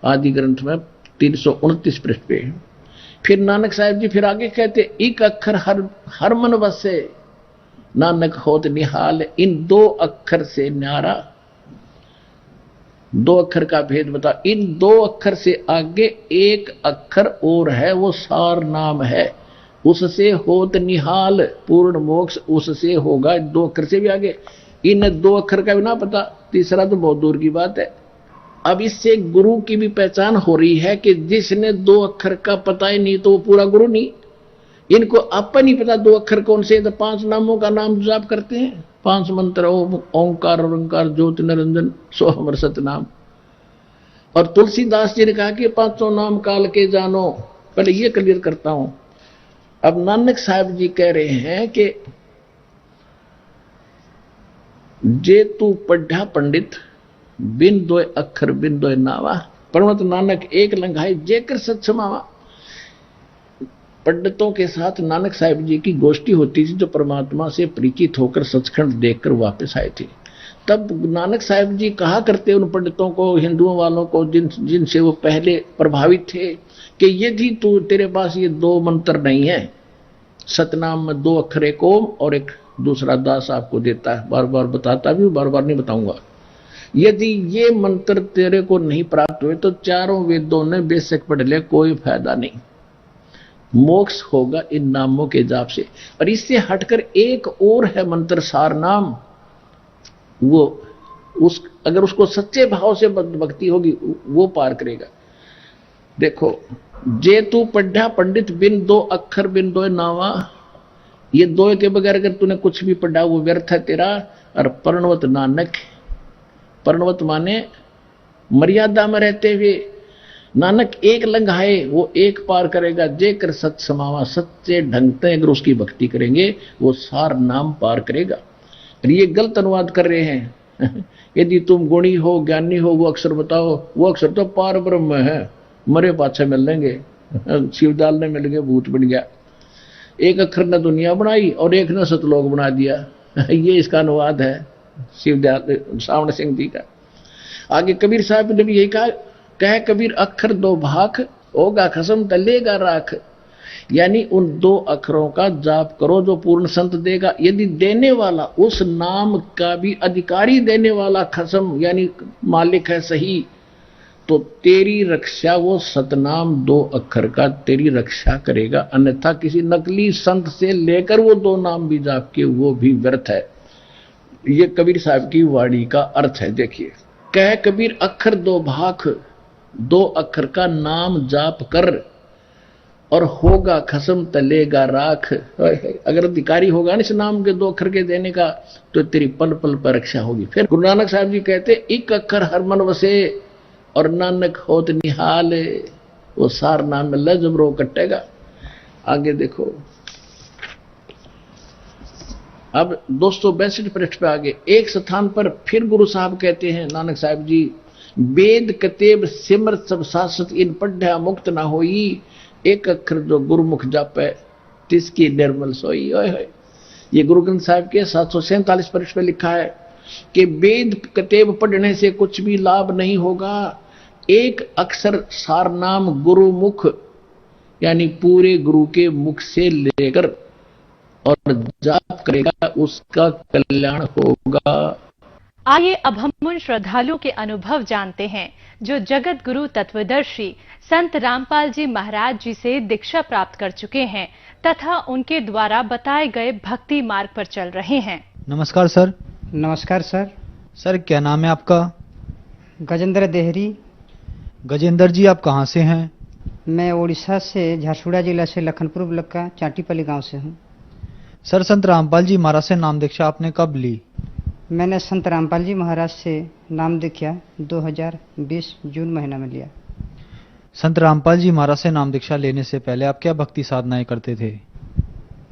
आदि ग्रंथ में 329 पृष्ठ पे। फिर नानक साहिब जी फिर आगे कहते, एक अक्षर हर मन बसे नानक होत निहाल, इन 2 अक्षर से न्यारा। 2 अक्षर का भेद बता। इन 2 अक्षर से आगे एक अक्षर और है, वो सार नाम है, उससे होत निहाल, पूर्ण मोक्ष उससे होगा। 2 अक्षर से भी आगे, इन 2 अक्षर का भी ना पता, तीसरा तो बहुत दूर की बात है। अब इससे गुरु की भी पहचान हो रही है कि जिसने 2 अक्षर का पता ही नहीं तो वो पूरा गुरु नहीं। इनको अपन ही पता 2 अक्षर कौन से, तो 5 नामों का नाम जाप करते हैं, 5 मंत्र ओंकार ओंकार ज्योति निरंजन सो अमर सतनाम। और तुलसीदास जी ने कहा कि 5 नाम काल के जानो। पहले ये क्लियर करता हूं। अब नानक साहब जी कह रहे हैं कि जे तू पढ़ा पंडित बिन 2 अक्षर बिन 2 नावा, पर्णवत नानक एक लंघाई जेकर सत समावा। पंडितों के साथ नानक साहिब जी की गोष्ठी होती थी, जो परमात्मा से परिचित होकर सचखंड देखकर वापस आए थे। तब नानक साहिब जी कहा करते उन पंडितों को, हिंदुओं वालों को, जिनसे वो पहले प्रभावित थे, कि यदि तू तेरे पास ये 2 मंत्र नहीं है, सतनाम में 2 अक्षर एक ओम और एक दूसरा दास आपको देता है, बार बार बताता भी, बार बार नहीं बताऊंगा, यदि ये मंत्र तेरे को नहीं प्राप्त हुए तो 4 वेदों ने बेशक पढ़ ले, कोई फायदा नहीं, मोक्ष होगा इन नामों के जाप से। और इससे हटकर एक और है मंत्र सार नाम, वो अगर उसको सच्चे भाव से भक्ति होगी वो पार करेगा। देखो, जे तू पढ़ा पंडित बिन 2 अक्षर बिन 2 नावा, ये दो के बगैर अगर तूने कुछ भी पढ़ा वो व्यर्थ है तेरा। और पर्णवत नानक, पर्णवत माने मर्यादा में रहते हुए। नानक एक लंघाए वो एक पार करेगा, जेकर सत समावा, सच्चे ढंग से अगर उसकी भक्ति करेंगे वो सार नाम पार करेगा। और ये गलत अनुवाद कर रहे हैं यदि तुम गुणी हो ज्ञानी हो वो अक्षर बताओ, वो अक्षर तो पार ब्रह्म है, मरे पाछे मिल लेंगे शिवदाल ने मिल गए भूत बन गया। एक अक्षर ने दुनिया बनाई और एक ने सतलोक बना दिया ये इसका अनुवाद है शिवदयाल सावण सिंह जी का। आगे कबीर साहब ने भी यही कहा, कह कबीर अक्षर दो भाख, होगा खसम तलेगा राख। यानी उन दो अक्षरों का जाप करो जो पूर्ण संत देगा। यदि देने वाला उस नाम का भी अधिकारी देने वाला खसम यानी मालिक है सही, तो तेरी रक्षा वो सतनाम दो अक्षर का तेरी रक्षा करेगा। अन्यथा किसी नकली संत से लेकर वो दो नाम भी जाप के वो भी व्यर्थ है। ये कबीर साहब की वाणी का अर्थ है। देखिए, कह कबीर अक्षर दो भाख, दो अक्षर का नाम जाप कर और होगा खसम तलेगा राख। अगर अधिकारी होगा ना इस नाम के दो अक्षर के देने का तो तेरी पल पल पर रक्षा होगी। फिर गुरु नानक साहब जी कहते, एक अक्षर हर मन वसे और नानक होत निहाल, वो सार नाम में लजबरो कटेगा। आगे देखो, अब 262 पृष्ठ पे आगे एक स्थान पर फिर गुरु साहब कहते हैं, नानक साहब जी, वेद कतेब सिमरत सब शाश्वत इन पढ़ा मुक्त ना होई, एक अक्षर जो गुरुमुख जापे तिसकी निर्मल सोई। ओए होए, ये गुरु ग्रंथ साहब के 747 पृष्ठ पे लिखा है कि वेद कतेब पढ़ने से कुछ भी लाभ नहीं होगा। एक अक्षर सारनाम गुरुमुख यानी पूरे गुरु के मुख से लेकर और जाप करेगा उसका कल्याण होगा। आइए अब हम उन श्रद्धालुओं के अनुभव जानते हैं जो जगत गुरु तत्वदर्शी संत रामपाल जी महाराज जी से दीक्षा प्राप्त कर चुके हैं तथा उनके द्वारा बताए गए भक्ति मार्ग पर चल रहे हैं। नमस्कार सर। नमस्कार सर। सर क्या नाम है आपका? गजेंद्र देहरी। गजेंद्र जी आप कहाँ से हैं? मैं उड़ीसा से झारसुगुड़ा जिला से लखनपुर ब्लॉक का चाटीपल्ली गांव से हूँ। सर संत रामपाल जी महाराज से नाम दीक्षा आपने कब ली? मैंने संत रामपाल जी महाराज से नाम दीक्षा 2020 जून महीना में लिया। संत रामपाल जी महाराज से नाम दीक्षा लेने से पहले आप क्या भक्ति साधनाएं करते थे?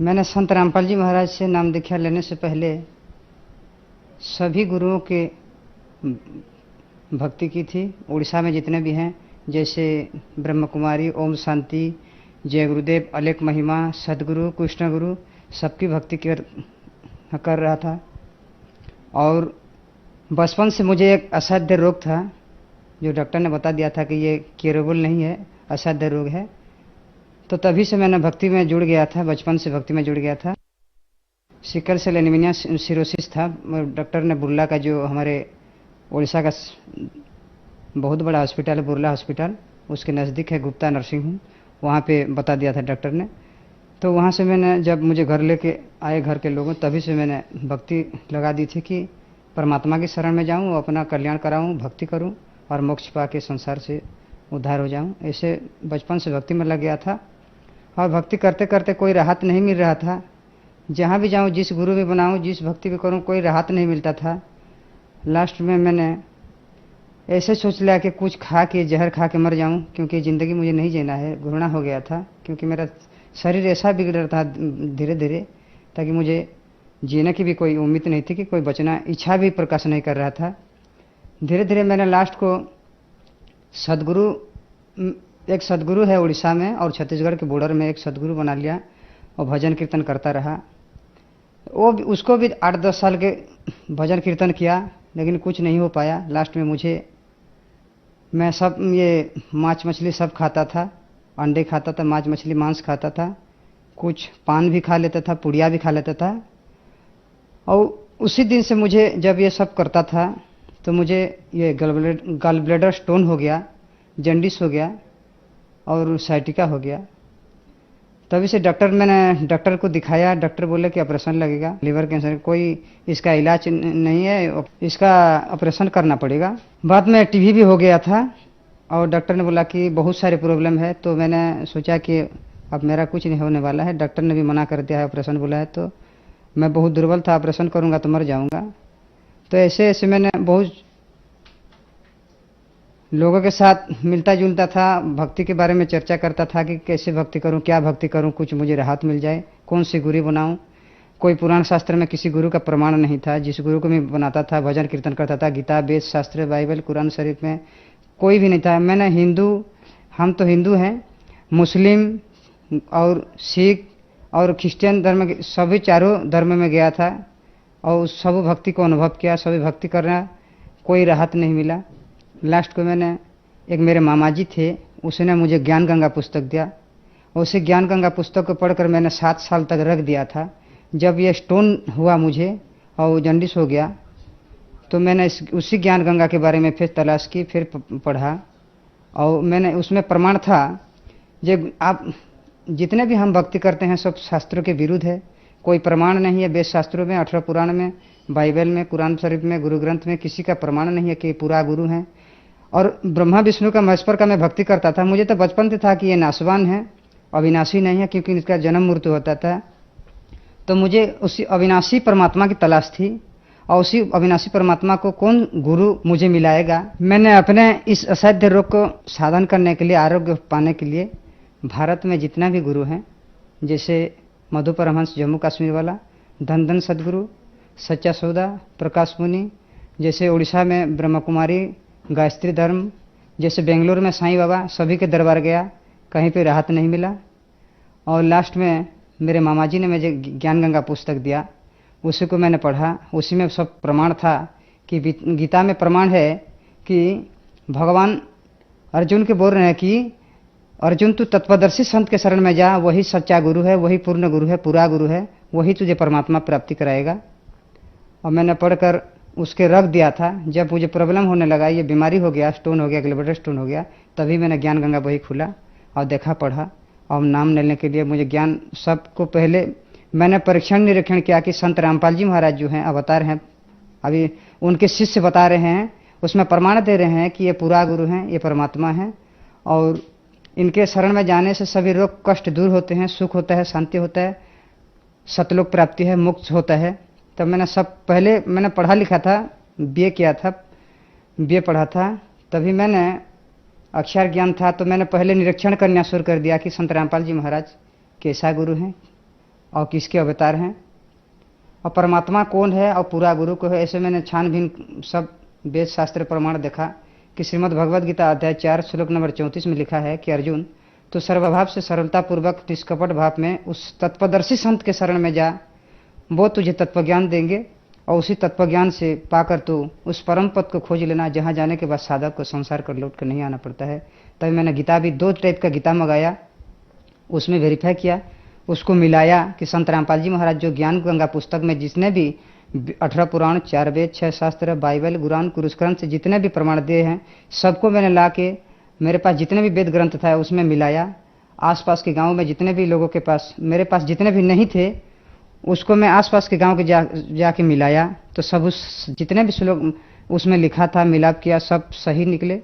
मैंने संत रामपाल जी महाराज से नाम दीक्षा लेने से पहले सभी गुरुओं के भक्ति की थी। उड़ीसा में जितने भी हैं जैसे ब्रह्म कुमारी, ओम शांति, जय गुरुदेव, अलेख महिमा, सदगुरु, कृष्ण गुरु, सबकी भक्ति कर रहा था। और बचपन से मुझे एक असाध्य रोग था जो डॉक्टर ने बता दिया था कि ये क्यूरेबल नहीं है, असाध्य रोग है। तो तभी से मैंने भक्ति में जुड़ गया था, बचपन से भक्ति में जुड़ गया था। सिकल सेल एनीमिया सिरोसिस था। डॉक्टर ने बुर्ला का, जो हमारे उड़ीसा का बहुत बड़ा हॉस्पिटल है बुर्ला हॉस्पिटल, उसके नज़दीक है गुप्ता नर्सिंग होम, वहाँ पे बता दिया था डॉक्टर ने। तो वहाँ से मैंने, जब मुझे घर लेके आए घर के लोगों, तभी से मैंने भक्ति लगा दी थी कि परमात्मा की शरण में जाऊँ, अपना कल्याण कराऊँ, भक्ति करूँ और मोक्ष पा के संसार से उद्धार हो जाऊँ। ऐसे बचपन से भक्ति में लग गया था और भक्ति करते करते कोई राहत नहीं मिल रहा था। जहाँ भी जाऊँ, जिस गुरु भी बनाऊँ, जिस भक्ति भी करूँ, कोई राहत नहीं मिलता था। लास्ट में मैंने ऐसे सोच लिया कि कुछ खा के, जहर खा के मर जाऊँ, क्योंकि ज़िंदगी मुझे नहीं जीना है। घृणा हो गया था क्योंकि मेरा शरीर ऐसा बिगड़ रहा था धीरे धीरे, ताकि मुझे जीने की भी कोई उम्मीद नहीं थी, कि कोई बचना, इच्छा भी प्रकाश नहीं कर रहा था। धीरे धीरे मैंने लास्ट को सदगुरु, एक सदगुरु है उड़ीसा में और छत्तीसगढ़ के बॉर्डर में, एक सदगुरु बना लिया और भजन कीर्तन करता रहा। वो उसको भी 8-10 साल के भजन कीर्तन किया, लेकिन कुछ नहीं हो पाया। लास्ट में मैं सब ये मांस मछली सब खाता था, अंडे खाता था, मांस मछली मांस खाता था, कुछ पान भी खा लेता था, पुड़िया भी खा लेता था। और उसी दिन से मुझे, जब ये सब करता था, तो मुझे ये गल ब्लैडर स्टोन हो गया, जंडिस हो गया और साइटिका हो गया। तभी से मैंने डॉक्टर को दिखाया। डॉक्टर बोले कि ऑपरेशन लगेगा, लीवर कैंसर, कोई इसका इलाज नहीं है, इसका ऑपरेशन करना पड़ेगा। बाद में टीबी भी हो गया था और डॉक्टर ने बोला कि बहुत सारे प्रॉब्लम है। तो मैंने सोचा कि अब मेरा कुछ नहीं होने वाला है, डॉक्टर ने भी मना कर दिया है, ऑपरेशन बोला है, तो मैं बहुत दुर्बल था, ऑपरेशन करूंगा तो मर जाऊंगा। तो ऐसे ऐसे मैंने बहुत लोगों के साथ मिलता जुलता था, भक्ति के बारे में चर्चा करता था कि कैसे भक्ति करूं, क्या भक्ति करूं, कुछ मुझे राहत मिल जाए, कौन सी गुरु बनाऊं। कोई पुराण शास्त्र में किसी गुरु का प्रमाण नहीं था। जिस गुरु को मैं बनाता था, भजन कीर्तन करता था, गीता, वेद शास्त्र, बाइबल, कुरान शरीफ में कोई भी नहीं था। मैंने हम तो हिंदू हैं, मुस्लिम और सिख और क्रिश्चियन धर्म के सभी चारों धर्म में गया था और सब भक्ति को अनुभव किया, सभी भक्ति करना, कोई राहत नहीं मिला। लास्ट को मैंने एक मेरे मामा जी थे, उसने मुझे ज्ञान गंगा पुस्तक दिया। उसी ज्ञान गंगा पुस्तक को पढ़कर मैंने 7 साल तक रख दिया था। जब ये स्टोन हुआ मुझे और जन्डिस हो गया, तो मैंने उसी ज्ञान गंगा के बारे में फिर तलाश की, फिर पढ़ा और मैंने उसमें प्रमाण था जो आप जितने भी हम भक्ति करते हैं सब शास्त्रों के विरुद्ध है, कोई प्रमाण नहीं है। वेद शास्त्रों में, 18 पुराण में, बाइबल में, कुरान शरीफ में, गुरु ग्रंथ में किसी का प्रमाण नहीं है कि पूरा गुरु है। और ब्रह्मा विष्णु का महेश्वर का मैं भक्ति करता था। मुझे तो बचपन से था कि ये नाशवान है, अविनाशी नहीं है, क्योंकि इसका जन्म मृत्यु होता था। तो मुझे उसी अविनाशी परमात्मा की तलाश थी और उसी अविनाशी परमात्मा को कौन गुरु मुझे मिलाएगा। मैंने अपने इस असाध्य रोग को साधन करने के लिए, आरोग्य पाने के लिए भारत में जितना भी गुरु हैं, जैसे मधु परमहंस जम्मू कश्मीर वाला, धन धन सदगुरु, सच्चा सौदा, प्रकाश मुनि, जैसे उड़ीसा में ब्रह्म कुमारी, गायत्री धर्म, जैसे बेंगलोर में साईं बाबा, सभी के दरबार गया, कहीं पे राहत नहीं मिला। और लास्ट में मेरे मामा जी ने मुझे ज्ञान गंगा पुस्तक दिया, उसी को मैंने पढ़ा। उसी में सब प्रमाण था कि गीता में प्रमाण है कि भगवान अर्जुन के बोल रहे हैं कि अर्जुन तू तत्वदर्शी संत के शरण में जा, वही सच्चा गुरु है, वही पूर्ण गुरु है, पूरा गुरु है, वही तुझे परमात्मा प्राप्ति कराएगा। और मैंने पढ़कर उसके रख दिया था। जब मुझे प्रॉब्लम होने लगा, ये बीमारी हो गया, स्टोन हो गया, ग्लब्लडर स्टोन हो गया, तभी मैंने ज्ञान गंगा बही खुला और देखा, पढ़ा और नाम लेने के लिए मुझे ज्ञान। सबको पहले मैंने परीक्षण निरीक्षण किया कि संत रामपाल जी महाराज जो हैं, अवतार हैं, अभी उनके शिष्य बता रहे हैं, उसमें प्रमाण दे रहे हैं कि ये पूरा गुरु हैं, ये परमात्मा है और इनके शरण में जाने से सभी रोग कष्ट दूर होते हैं, सुख होता है, शांति होता है, सतलोक प्राप्ति है, मुक्त होता है। तब मैंने सब पहले मैंने पढ़ा लिखा था, बीए किया था, बीए पढ़ा था, तभी मैंने अक्षर ज्ञान था, तो मैंने पहले निरीक्षण करना शुरू कर दिया कि संत रामपाल जी महाराज कैसा गुरु हैं और किसके अवतार हैं और परमात्मा कौन है और पूरा गुरु को है। ऐसे मैंने छानबीन सब वेद शास्त्र प्रमाण देखा कि श्रीमद् भगवद गीता अध्याय 4 श्लोक नंबर 34 में लिखा है कि अर्जुन तो सर्वभाव से सरलता पूर्वक निष्कपट भाव में उस तत्वदर्शी संत के शरण में जा, वो तुझे तत्वज्ञान देंगे और उसी तत्वज्ञान से पाकर तू उस परम पद को खोज लेना, जहाँ जाने के बाद साधक को संसार कर लौट कर नहीं आना पड़ता है। तभी मैंने गीता भी 2 टाइप का गीता मंगाया, उसमें वेरीफाई किया, उसको मिलाया कि संत रामपाल जी महाराज जो ज्ञान गंगा पुस्तक में जिसने भी 18 पुराण, 4 वेद, 6 शास्त्र, बाइबल, कुरान, कुरुष से जितने भी प्रमाण दिए हैं, सबको मैंने ला के मेरे पास जितने भी वेद ग्रंथ था उसमें मिलाया। आसपास के गाँव में जितने भी लोगों के पास, मेरे पास जितने भी नहीं थे, उसको मैं आसपास के गांव के जाके मिलाया, तो सब उस जितने भी श्लोक उसमें लिखा था मिलाप किया, सब सही निकले।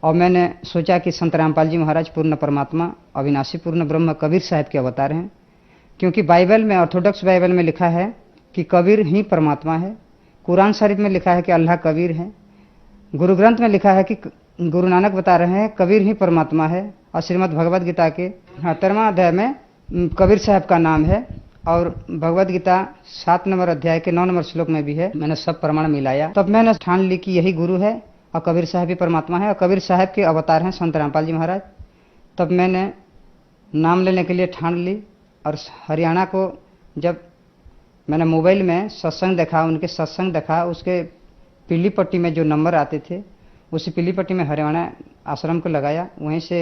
और मैंने सोचा कि संत रामपाल जी महाराज पूर्ण परमात्मा, अविनाशी पूर्ण ब्रह्म कबीर साहब के अवतार हैं, क्योंकि बाइबल में, ऑर्थोडॉक्स बाइबल में लिखा है कि कबीर ही परमात्मा है, कुरान शरीफ में लिखा है कि अल्लाह कबीर है, गुरु ग्रंथ में लिखा है कि गुरु नानक बता रहे हैं कबीर ही परमात्मा है, और श्रीमद् भगवद गीता के 73वां अध्याय में कबीर साहब का नाम है, और भगवद गीता 7 नंबर अध्याय के 9 नंबर श्लोक में भी है। मैंने सब प्रमाण मिलाया, तब मैंने ठान ली कि यही गुरु है और कबीर साहब भी परमात्मा है और कबीर साहब के अवतार हैं संत रामपाल जी महाराज। तब मैंने नाम लेने के लिए ठान ली। और हरियाणा को जब मैंने मोबाइल में सत्संग देखा, उनके सत्संग देखा, उसके पीली पट्टी में जो नंबर आते थे, उसी पीली पट्टी में हरियाणा आश्रम को लगाया। वहीं से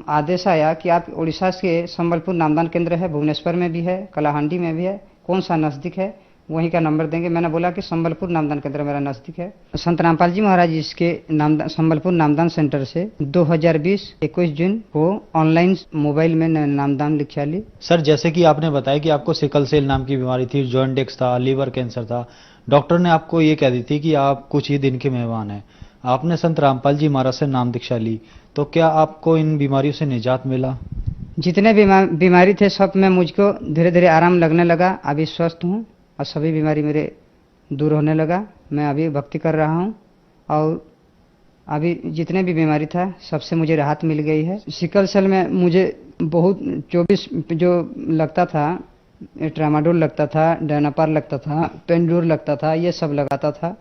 आदेश आया कि आप उड़ीसा के संबलपुर नामदान केंद्र है, भुवनेश्वर में भी है, कलाहांडी में भी है, कौन सा नज़दीक है वहीं का नंबर देंगे। मैंने बोला कि संबलपुर नामदान केंद्र मेरा नज़दीक है। संत रामपाल जी महाराज इसके संबलपुर नामदान सेंटर से 2020 21 जून को ऑनलाइन मोबाइल में नामदान लिखा ली। सर, जैसे कि आपने बताया कि आपको सिकल सेल नाम की बीमारी थी, जॉइंटिक्स था, लीवर कैंसर था, डॉक्टर ने आपको ये कह दी थी कि आप कुछ ही दिन के मेहमान हैं। आपने संत रामपाल जी महाराज से नाम दीक्षा ली, तो क्या आपको इन बीमारियों से निजात मिला? जितने बीमारी थे सब में मुझको धीरे धीरे आराम लगने लगा। अभी स्वस्थ हूँ और सभी बीमारी मेरे दूर होने लगा। मैं अभी भक्ति कर रहा हूँ और अभी जितने भी बीमारी था सबसे मुझे राहत मिल गई है। सिकल सेल में मुझे बहुत 24 जो लगता था, ट्रामाडोल लगता था, डायनापार लगता था, पेंडोर लगता था, ये सब लगाता था।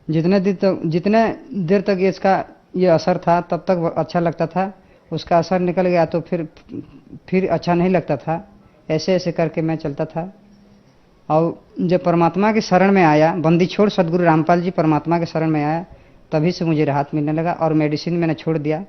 जितने देर तक इसका ये असर था तब तक अच्छा लगता था। उसका असर निकल गया तो फिर अच्छा नहीं लगता था। ऐसे ऐसे करके मैं चलता था और जब परमात्मा के शरण में आया, बंदी छोड़ सदगुरु रामपाल जी परमात्मा के शरण में आया, तभी से मुझे राहत मिलने लगा। और मेडिसिन मैंने छोड़ दिया,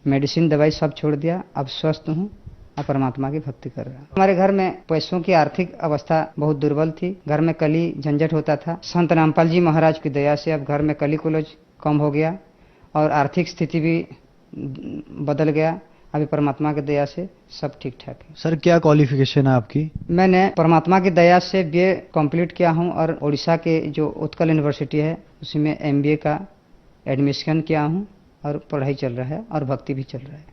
मेडिसिन दवाई सब छोड़ दिया। अब स्वस्थ हूँ और परमात्मा की भक्ति कर रहा हूँ। हमारे घर में पैसों की आर्थिक अवस्था बहुत दुर्बल थी। घर में कली झंझट होता था। संत रामपाल जी महाराज की दया से अब घर में कली कुलज कम हो गया और आर्थिक स्थिति भी बदल गया। अभी परमात्मा की दया से सब ठीक ठाक है। सर क्या क्वालिफिकेशन है आपकी? मैंने परमात्मा की दया से बीए कंप्लीट किया हूँ और उड़ीसा के जो उत्कल यूनिवर्सिटी है उसी में एमबीए का एडमिशन किया हूँ और पढ़ाई चल रहा है और भक्ति भी चल रहा है।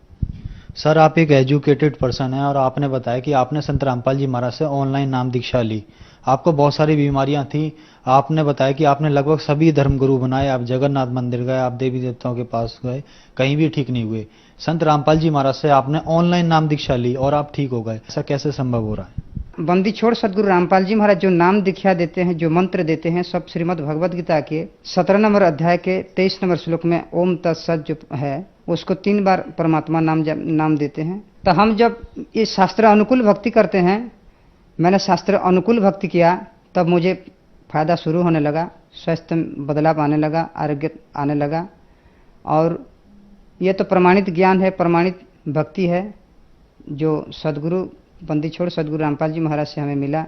सर आप एक एजुकेटेड पर्सन हैं और आपने बताया कि आपने संत रामपाल जी महाराज से ऑनलाइन नाम दीक्षा ली। आपको बहुत सारी बीमारियां थी। आपने बताया कि आपने लगभग सभी धर्मगुरु बनाए, आप जगन्नाथ मंदिर गए, आप देवी देवताओं के पास गए, कहीं भी ठीक नहीं हुए। संत रामपाल जी महाराज से आपने ऑनलाइन नाम दीक्षा ली और आप ठीक हो गए। ऐसा कैसे संभव हो रहा है? बंदी छोड़ सदगुरु रामपाल जी महाराज जो नाम दीक्षा देते हैं, जो मंत्र देते हैं, सब श्रीमद् भगवद गीता के 17 नंबर अध्याय के 23 नंबर श्लोक में ओम तत्सत जो है उसको 3 बार परमात्मा नाम देते हैं। तो हम जब ये शास्त्र अनुकूल भक्ति करते हैं, मैंने शास्त्र अनुकूल भक्ति किया, तब मुझे फायदा शुरू होने लगा, स्वास्थ्य बदलाव आने लगा, आरोग्य आने लगा। और ये तो प्रमाणित ज्ञान है, प्रमाणित भक्ति है जो सदगुरु बंदी छोड़ सदगुरु रामपाल जी महाराज से हमें मिला।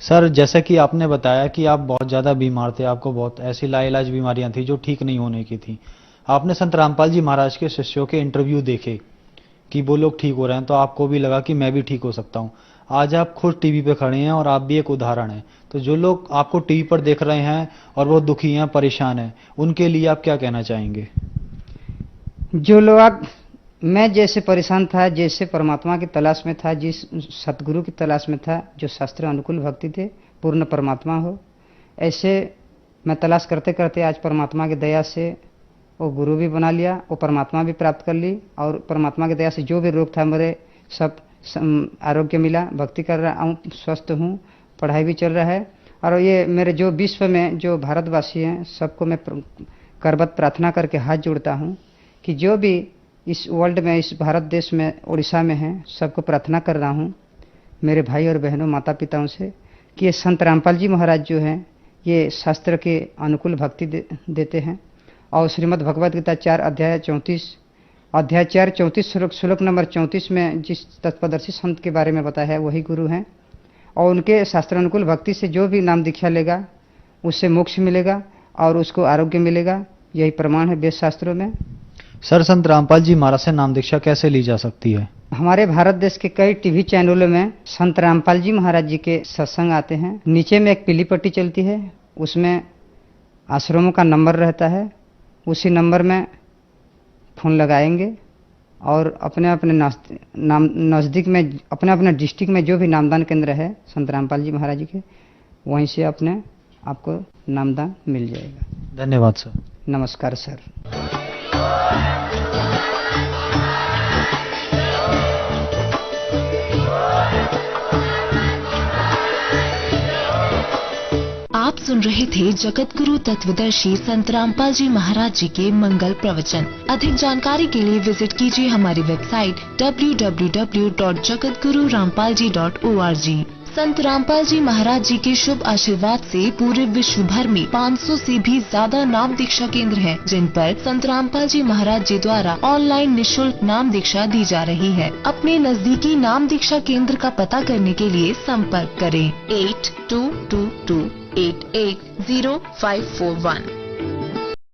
सर जैसे कि आपने बताया कि आप बहुत ज़्यादा बीमार थे, आपको बहुत ऐसी लाइलाज बीमारियां थी जो ठीक नहीं होने की थी। आपने संत रामपाल जी महाराज के शिष्यों के इंटरव्यू देखे कि वो लोग ठीक हो रहे हैं, तो आपको भी लगा कि मैं भी ठीक हो सकता हूं। आज आप खुद टीवी पे खड़े हैं और आप भी एक उदाहरण हैं। तो जो लोग आपको टीवी पर देख रहे हैं और वो दुखी हैं, परेशान हैं, उनके लिए आप क्या कहना चाहेंगे? जो लोग मैं जैसे परेशान था, जैसे परमात्मा की तलाश में था, जिस सतगुरु की तलाश में था, जो शास्त्र अनुकूल भक्ति थे, पूर्ण परमात्मा हो, ऐसे मैं तलाश करते करते आज परमात्मा की दया से वो गुरु भी बना लिया, वो परमात्मा भी प्राप्त कर ली। और परमात्मा की दया से जो भी रोग था मेरे सब आरोग्य मिला। भक्ति कर रहा हूँ, स्वस्थ हूँ, पढ़ाई भी चल रहा है। और ये मेरे जो विश्व में जो भारतवासी हैं सबको मैं करबद्ध प्रार्थना करके हाथ जोड़ता हूँ कि जो भी इस वर्ल्ड में, इस भारत देश में, उड़ीसा में है, सबको प्रार्थना कर रहा हूँ मेरे भाई और बहनों, माता पिताओं से कि ये संत रामपाल जी महाराज जो हैं ये शास्त्र के अनुकूल भक्ति देते हैं। और श्रीमद् भगवद गीता 4 अध्याय 34 श्लोक नंबर 34 में जिस तत्पदर्शी संत के बारे में बताया है वही गुरु हैं। और उनके शास्त्र अनुकूल भक्ति से जो भी नाम दीक्षा लेगा उससे मोक्ष मिलेगा और उसको आरोग्य मिलेगा। यही प्रमाण है वेद शास्त्रों में। सर संत रामपाल जी महाराज से नाम दीक्षा कैसे ली जा सकती है? हमारे भारत देश के कई टीवी चैनलों में संत रामपाल जी महाराज जी के सत्संग आते हैं। नीचे में एक पीली पट्टी चलती है, उसमें आश्रमों का नंबर रहता है। उसी नंबर में फ़ोन लगाएंगे और अपने अपने नज़दीक में, अपने अपने डिस्ट्रिक्ट में जो भी नामदान केंद्र है संत रामपाल जी महाराज जी के, वहीं से अपने आपको नामदान मिल जाएगा। धन्यवाद सर। नमस्कार सर। आप सुन रहे थे जगत गुरु तत्वदर्शी संत रामपाल जी महाराज जी के मंगल प्रवचन। अधिक जानकारी के लिए विजिट कीजिए हमारी वेबसाइट www.jagatgururampalji.org। संत रामपाल जी महाराज जी के शुभ आशीर्वाद से पूरे विश्व भर में 500 से भी ज्यादा नाम दीक्षा केंद्र हैं, जिन पर संत रामपाल जी महाराज जी द्वारा ऑनलाइन निःशुल्क नाम दीक्षा दी जा रही है। अपने नजदीकी नाम दीक्षा केंद्र का पता करने के लिए संपर्क करें 8222880541।